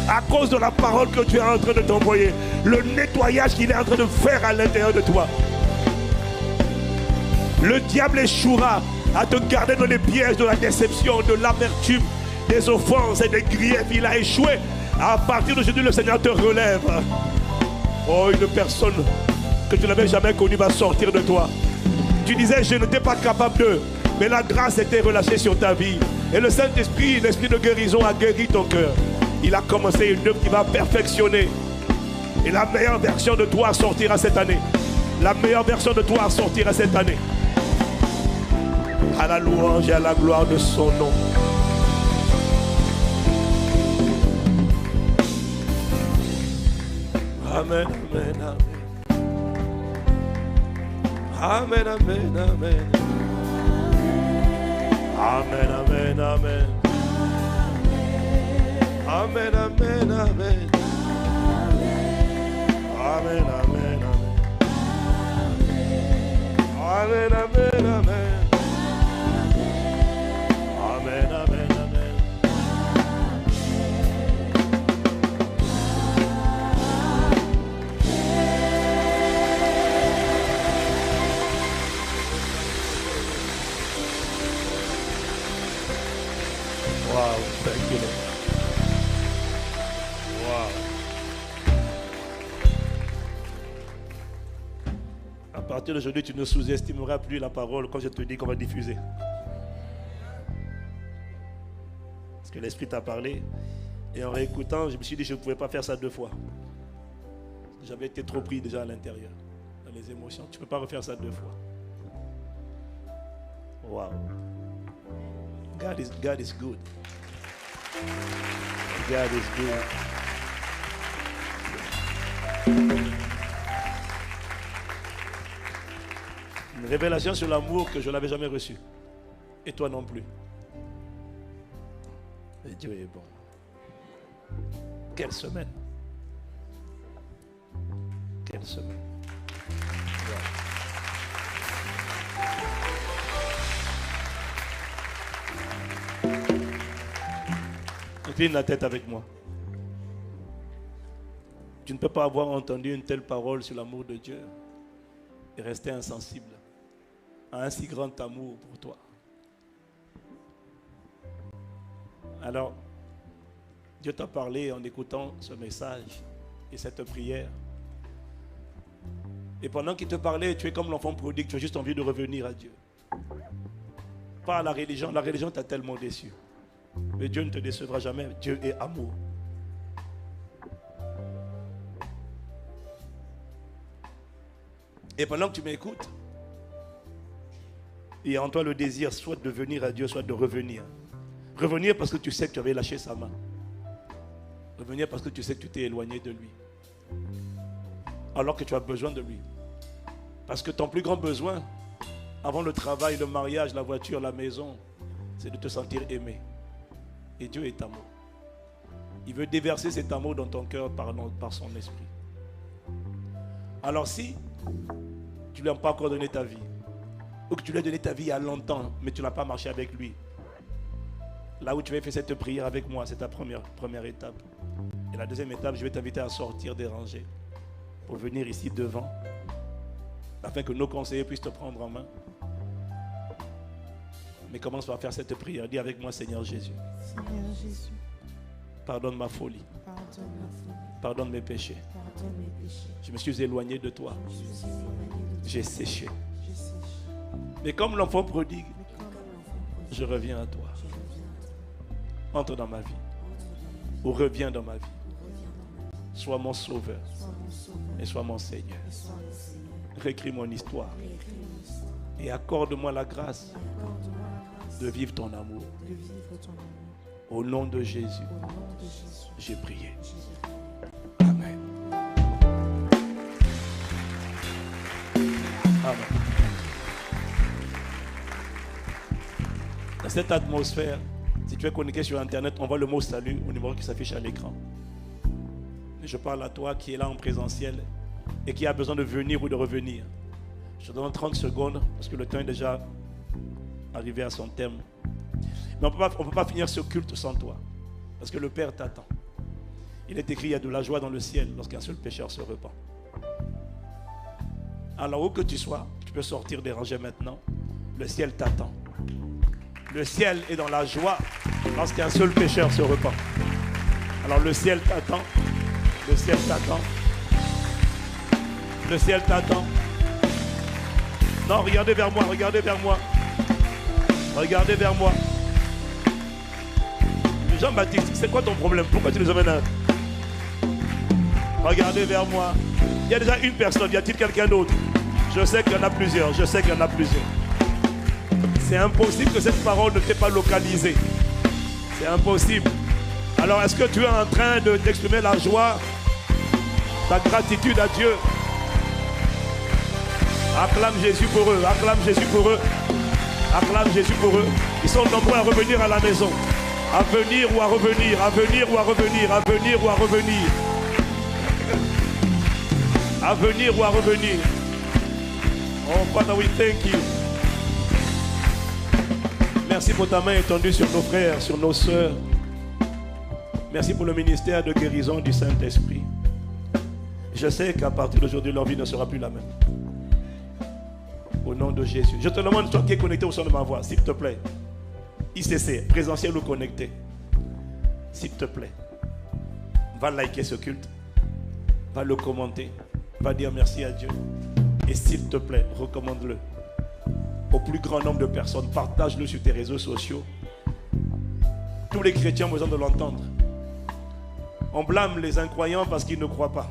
À cause de la parole que tu es en train de t'envoyer. Le nettoyage qu'il est en train de faire à l'intérieur de toi. Le diable échouera à te garder dans les pièges de la déception, de l'amertume, des offenses et des griefs. Il a échoué. À partir d'aujourd'hui, le Seigneur te relève. Oh, une personne que tu n'avais jamais connue va sortir de toi. Tu disais, je n'étais pas capable de. Mais la grâce était relâchée sur ta vie. Et le Saint-Esprit, l'Esprit de guérison a guéri ton cœur. Il a commencé une œuvre qui va perfectionner. Et la meilleure version de toi sortira cette année. La meilleure version de toi sortira cette année. À la louange et à la gloire de son nom. Amen, amen, amen. Amen, amen, amen. Amen, amen, amen. Amen, amen, amen. Amen, amen, amen. Amen, amen, amen. Amen, amen, amen. Wow, thank you, Lord. Wow. À partir d'aujourd'hui, tu ne sous-estimeras plus la parole quand je te dis qu'on va diffuser. Parce que l'Esprit t'a parlé. Et en réécoutant, je me suis dit que je ne pouvais pas faire ça 2 fois. J'avais été trop pris déjà à l'intérieur, dans les émotions. Tu ne peux pas refaire ça 2 fois. Wow. God is good. God is good. Une révélation sur l'amour que je n'avais jamais reçue. Et toi non plus. Et Dieu est bon. Quelle semaine. Quelle semaine. Wow. Incline la tête avec moi. Tu ne peux pas avoir entendu une telle parole sur l'amour de Dieu et rester insensible à un si grand amour pour toi. Alors, Dieu t'a parlé en écoutant ce message et cette prière. Et pendant qu'il te parlait, tu es comme l'enfant prodigue, tu as juste envie de revenir à Dieu. Pas à la religion t'a tellement déçu. Mais Dieu ne te décevra jamais, Dieu est amour. Et pendant que tu m'écoutes, il y a en toi le désir soit de venir à Dieu, soit de revenir. Revenir parce que tu sais que tu avais lâché sa main. Revenir parce que tu sais que tu t'es éloigné de lui. Alors que tu as besoin de lui. Parce que ton plus grand besoin, avant le travail, le mariage, la voiture, la maison, c'est de te sentir aimé. Et Dieu est amour. Il veut déverser cet amour dans ton cœur par son esprit. Alors si tu ne lui as pas encore donné ta vie, ou que tu lui as donné ta vie il y a longtemps, mais tu n'as pas marché avec lui, là où tu vas faire cette prière avec moi, c'est ta première étape. Et la deuxième étape, je vais t'inviter à sortir des rangées pour venir ici devant, afin que nos conseillers puissent te prendre en main. Mais commence par faire cette prière. Dis avec moi, Seigneur Jésus. Seigneur Jésus, Pardonne ma folie. Pardonne mes péchés. Je me suis éloigné de toi. J'ai séché. Mais comme l'enfant prodigue, je reviens à toi. Entre dans ma vie. Ou reviens dans ma vie. Sois mon sauveur. Et sois mon Seigneur. Réécris mon histoire. Et accorde-moi la grâce de vivre ton amour. Au nom de Jésus, j'ai prié. Amen. Amen. Dans cette atmosphère, si tu es connecté sur Internet, on voit le mot salut au numéro qui s'affiche à l'écran. Mais je parle à toi qui est là en présentiel et qui a besoin de venir ou de revenir. Je te donne 30 secondes parce que le temps est déjà arrivé à son terme. Mais on ne peut pas finir ce culte sans toi. Parce que le Père t'attend. Il est écrit, il y a de la joie dans le ciel lorsqu'un seul pécheur se repent. Alors où que tu sois, tu peux sortir des rangées maintenant. Le ciel t'attend. Le ciel est dans la joie lorsqu'un seul pécheur se repent. Alors le ciel t'attend. Le ciel t'attend. Le ciel t'attend. Non, regardez vers moi, regardez vers moi. Regardez vers moi. Jean-Baptiste, c'est quoi ton problème? Pourquoi tu nous emmènes à... Regardez vers moi. Il y a déjà une personne, y a-t-il quelqu'un d'autre? Je sais qu'il y en a plusieurs. Je sais qu'il y en a plusieurs. C'est impossible que cette parole ne t'ait pas localisé. C'est impossible. Alors, est-ce que tu es en train d'exprimer la joie, ta gratitude à Dieu? Acclame Jésus pour eux. Acclame Jésus pour eux. Acclame Jésus pour eux. Ils sont nombreux à revenir à la maison. À venir ou à revenir. À venir ou à revenir. À venir ou à revenir. À venir ou à revenir. Oh, Father, we thank you. Merci pour ta main étendue sur nos frères, sur nos sœurs. Merci pour le ministère de guérison du Saint-Esprit. Je sais qu'à partir d'aujourd'hui, leur vie ne sera plus la même. Au nom de Jésus. Je te demande, toi qui es connecté au son de ma voix, s'il te plaît. ICC, présentiel ou connecté. S'il te plaît. Va liker ce culte. Va le commenter. Va dire merci à Dieu. Et s'il te plaît, recommande-le au plus grand nombre de personnes. Partage-le sur tes réseaux sociaux. Tous les chrétiens ont besoin de l'entendre. On blâme les incroyants parce qu'ils ne croient pas.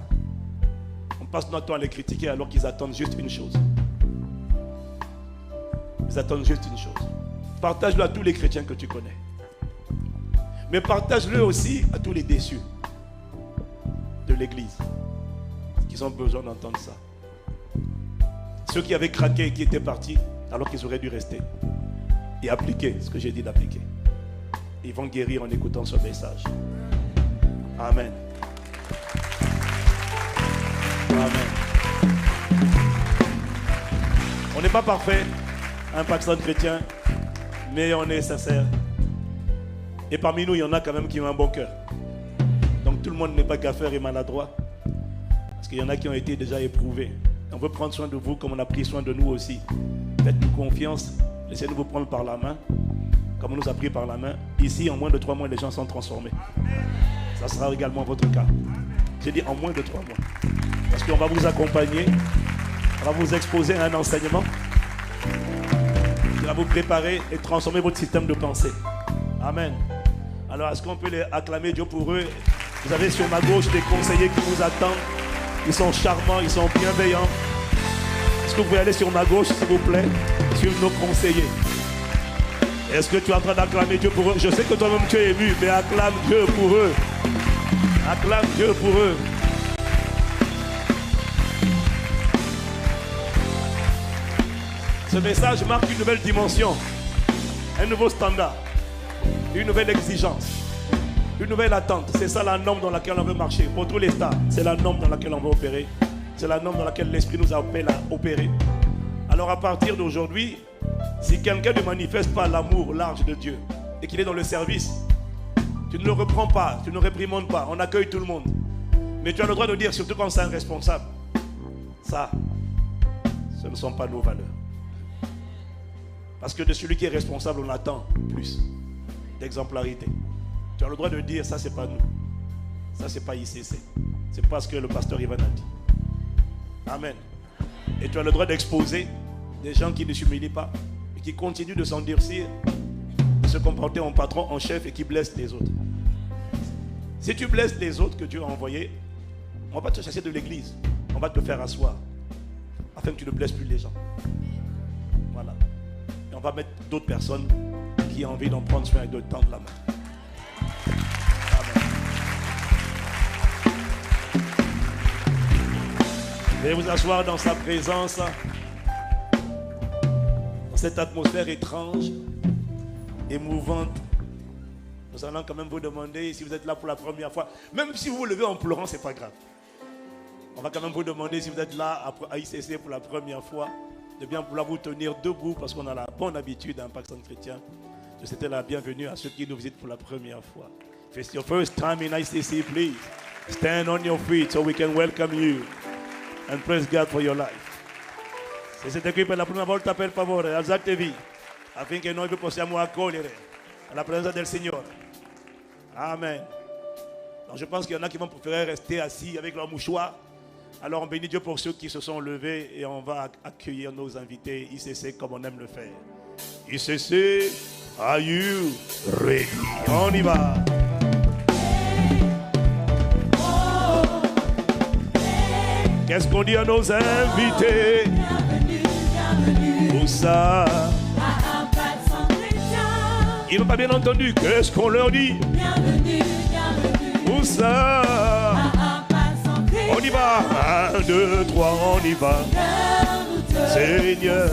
On passe notre temps à les critiquer alors qu'ils attendent juste une chose. Ils attendent juste une chose. Partage-le à tous les chrétiens que tu connais. Mais partage-le aussi à tous les déçus de l'église. Qui ont besoin d'entendre ça. Ceux qui avaient craqué et qui étaient partis alors qu'ils auraient dû rester et appliquer ce que j'ai dit d'appliquer. Ils vont guérir en écoutant ce message. Amen. Amen. On n'est pas parfait, un Pakistan chrétien, mais on est sincère. Et parmi nous, il y en a quand même qui ont un bon cœur. Donc tout le monde n'est pas qu'à faire et maladroit. Parce qu'il y en a qui ont été déjà éprouvés. On veut prendre soin de vous comme on a pris soin de nous aussi. Faites-nous confiance. Laissez-nous vous prendre par la main. Comme on nous a pris par la main. Ici, en moins de 3 mois, les gens sont transformés. Ça sera également votre cas. J'ai dit en moins de 3 mois. Parce qu'on va vous accompagner. On va vous exposer à un enseignement qui va vous préparer et transformer votre système de pensée. Amen. Alors, est-ce qu'on peut les acclamer Dieu pour eux? Vous avez sur ma gauche des conseillers qui vous attendent. Ils sont charmants, ils sont bienveillants. Est-ce que vous pouvez aller sur ma gauche, s'il vous plaît, sur nos conseillers? Est-ce que tu es en train d'acclamer Dieu pour eux? Je sais que toi-même tu es ému, mais acclame Dieu pour eux. Acclame Dieu pour eux. Ce message marque une nouvelle dimension, un nouveau standard, une nouvelle exigence. Une nouvelle attente, c'est ça la norme dans laquelle on veut marcher. Pour tous les stars, c'est la norme dans laquelle on veut opérer. C'est la norme dans laquelle l'Esprit nous appelle à opérer. Alors à partir d'aujourd'hui, si quelqu'un ne manifeste pas l'amour large de Dieu et qu'il est dans le service, tu ne le reprends pas, tu ne réprimandes pas, on accueille tout le monde. Mais tu as le droit de dire, surtout quand c'est un responsable, ça, ce ne sont pas nos valeurs. Parce que de celui qui est responsable, on attend plus d'exemplarité. Tu as le droit de dire, ça c'est pas nous. Ça c'est pas ICC. C'est pas ce que le pasteur Ivan a dit. Amen. Et tu as le droit d'exposer des gens qui ne s'humilient pas et qui continuent de s'endurcir, de se comporter en patron, en chef et qui blessent les autres. Si tu blesses les autres que Dieu a envoyés, on ne va pas te chasser de l'église. On va te faire asseoir afin que tu ne blesses plus les gens. Voilà. Et on va mettre d'autres personnes qui ont envie d'en prendre soin et de tendre la main. Veuillez vous asseoir dans sa présence, dans cette atmosphère étrange, émouvante. Nous allons quand même vous demander, si vous êtes là pour la première fois, même si vous vous levez en pleurant, ce n'est pas grave. On va quand même vous demander, si vous êtes là à ICC pour la première fois, de bien vouloir vous tenir debout, parce qu'on a la bonne habitude d'un Pakistan chrétien de souhaiter la bienvenue à ceux qui nous visitent pour la première fois. If it's your first time in ICC, please stand on your feet so we can welcome you. And praise God for your life. Se siete qui per la prima volta, per favore, alzatevi affinché noi vi possiamo accogliere alla presenza del Signore. Amen. Donc je pense qu'il y en a qui vont préférer rester assis avec leur mouchoir. Alors on bénit Dieu pour ceux qui se sont levés et on va accueillir nos invités ICC comme on aime le faire. ICC, are you ready? On y va. Qu'est-ce qu'on dit à nos invités? Où ça? Ils n'ont pas bien entendu. Qu'est-ce qu'on leur dit? Bienvenue, bienvenue. Où ça? On y va. 1, 2, 3, on y va. Seigneur,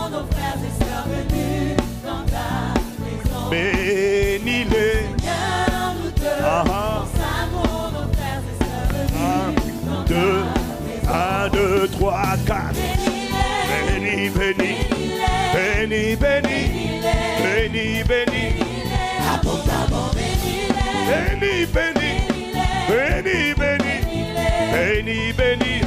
Nos frères et sœurs venus dans ta maison. bénis-les. Seigneur, nous te consacrons nos frères et sœurs venus dans ta maison. 1, 2, 3, 4. Bénis, bénis. Bénis, bénis. Bénis, bénis. Abondamment bénis-les. Bénis, bénis. Bénis, bénis. Bénis, bénis.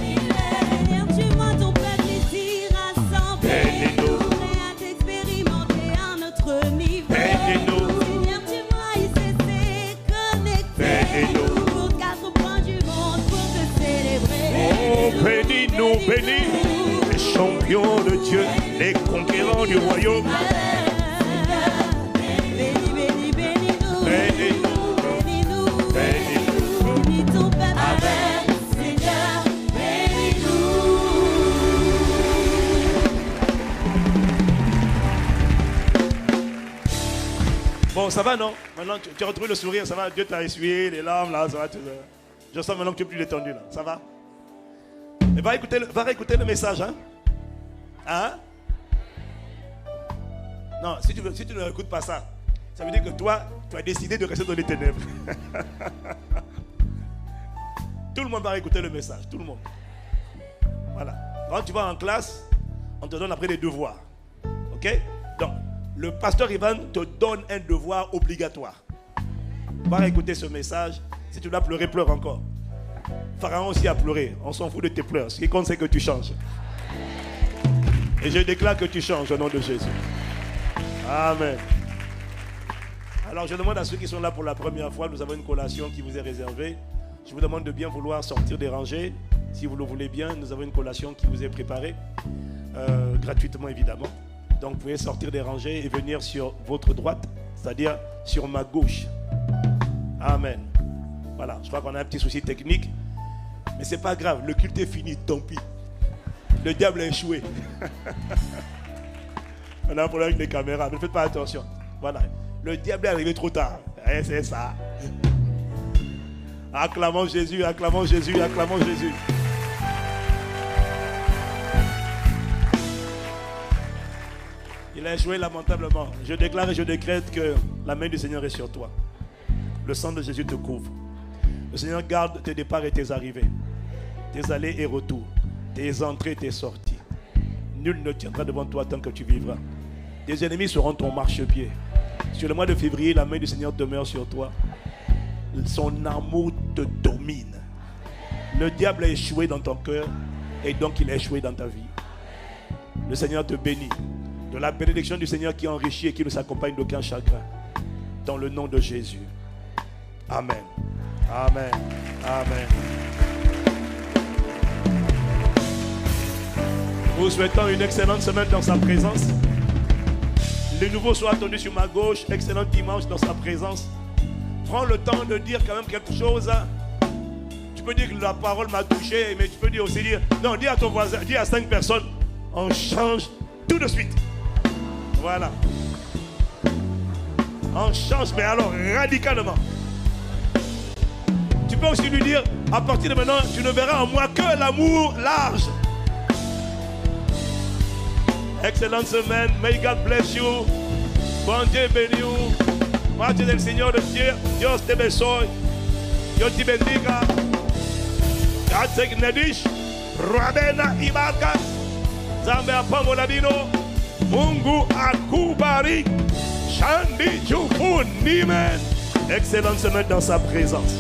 Seigneur, tu vois ton plein plaisir rassemblé. Bénis-nous. Prêt à t'expérimenter à notre niveau. Bénis-nous. Seigneur, tu vois ICC connecté. Bénis-nous. Aux 4 coins du monde pour te célébrer. Oh, bénis-nous, bénis. Les champions de Dieu, les conquérants du royaume. Bénis, bénis, bénis-nous. Bénis-nous. Bénis-nous. Bénis-nous. Bénis ton peuple. Amen. Seigneur, bénis-nous. Bon, ça va, non? Maintenant, tu as retrouvé le sourire, ça va? Dieu t'a essuyé, les larmes, là, ça va? Je sens maintenant que tu es plus détendu, là. Ça va? Et va réécouter le message, hein? Hein? Non, si tu ne écoutes pas ça, ça veut dire que toi, tu as décidé de rester dans les ténèbres. Tout le monde va réécouter le message, tout le monde. Voilà. Quand tu vas en classe, on te donne après des devoirs. Ok? Donc, le pasteur Ivan te donne un devoir obligatoire. Va réécouter ce message. Si tu dois pleurer, pleure encore. Pharaon aussi a pleuré. On s'en fout de tes pleurs. Ce qui compte, c'est que tu changes. Et je déclare que tu changes au nom de Jésus. Amen. Alors, je demande à ceux qui sont là pour la première fois, nous avons une collation qui vous est réservée. Je vous demande de bien vouloir sortir des rangées. Si vous le voulez bien, nous avons une collation qui vous est préparée. Gratuitement, évidemment. Donc, vous pouvez sortir des rangées et venir sur votre droite, c'est-à-dire sur ma gauche. Amen. Voilà, je crois qu'on a un petit souci technique. Mais ce n'est pas grave, le culte est fini, tant pis. Le diable a échoué. On a un problème avec les caméras, ne faites pas attention. Voilà, le diable est arrivé trop tard. Et c'est ça. Acclamons Jésus, acclamons Jésus, acclamons Jésus. Il a échoué lamentablement. Je déclare et je décrète que la main du Seigneur est sur toi. Le sang de Jésus te couvre. Le Seigneur garde tes départs et tes arrivées, tes allées et retours, tes entrées et tes sorties. Nul ne tiendra devant toi tant que tu vivras. Tes ennemis seront ton marchepied. Sur le mois de février, la main du Seigneur demeure sur toi. Son amour te domine. Le diable a échoué dans ton cœur et donc il a échoué dans ta vie. Le Seigneur te bénit. De la bénédiction du Seigneur qui enrichit et qui ne s'accompagne d'aucun chagrin. Dans le nom de Jésus. Amen. Amen. Amen. Nous souhaitons une excellente semaine dans sa présence. Les nouveaux sont attendus sur ma gauche. Excellent dimanche dans sa présence. Prends le temps de dire quand même quelque chose. Tu peux dire que la parole m'a touché, mais tu peux dire aussi dire, non, dis à ton voisin, dis à 5 personnes, on change tout de suite. Voilà. On change, mais alors radicalement. Tu peux aussi lui dire, à partir de maintenant, tu ne verras en moi que l'amour large. Excellente semaine. May God bless you. Bon Dieu béni vous. Paz del Señor Dios te bendiga. Dios te bendiga. Gatsek Nedish. Rabena Ibaka. Zambe apango ladino. Mungu akubari. Shandi Jufu Nimen. Excellente semaine dans sa présence.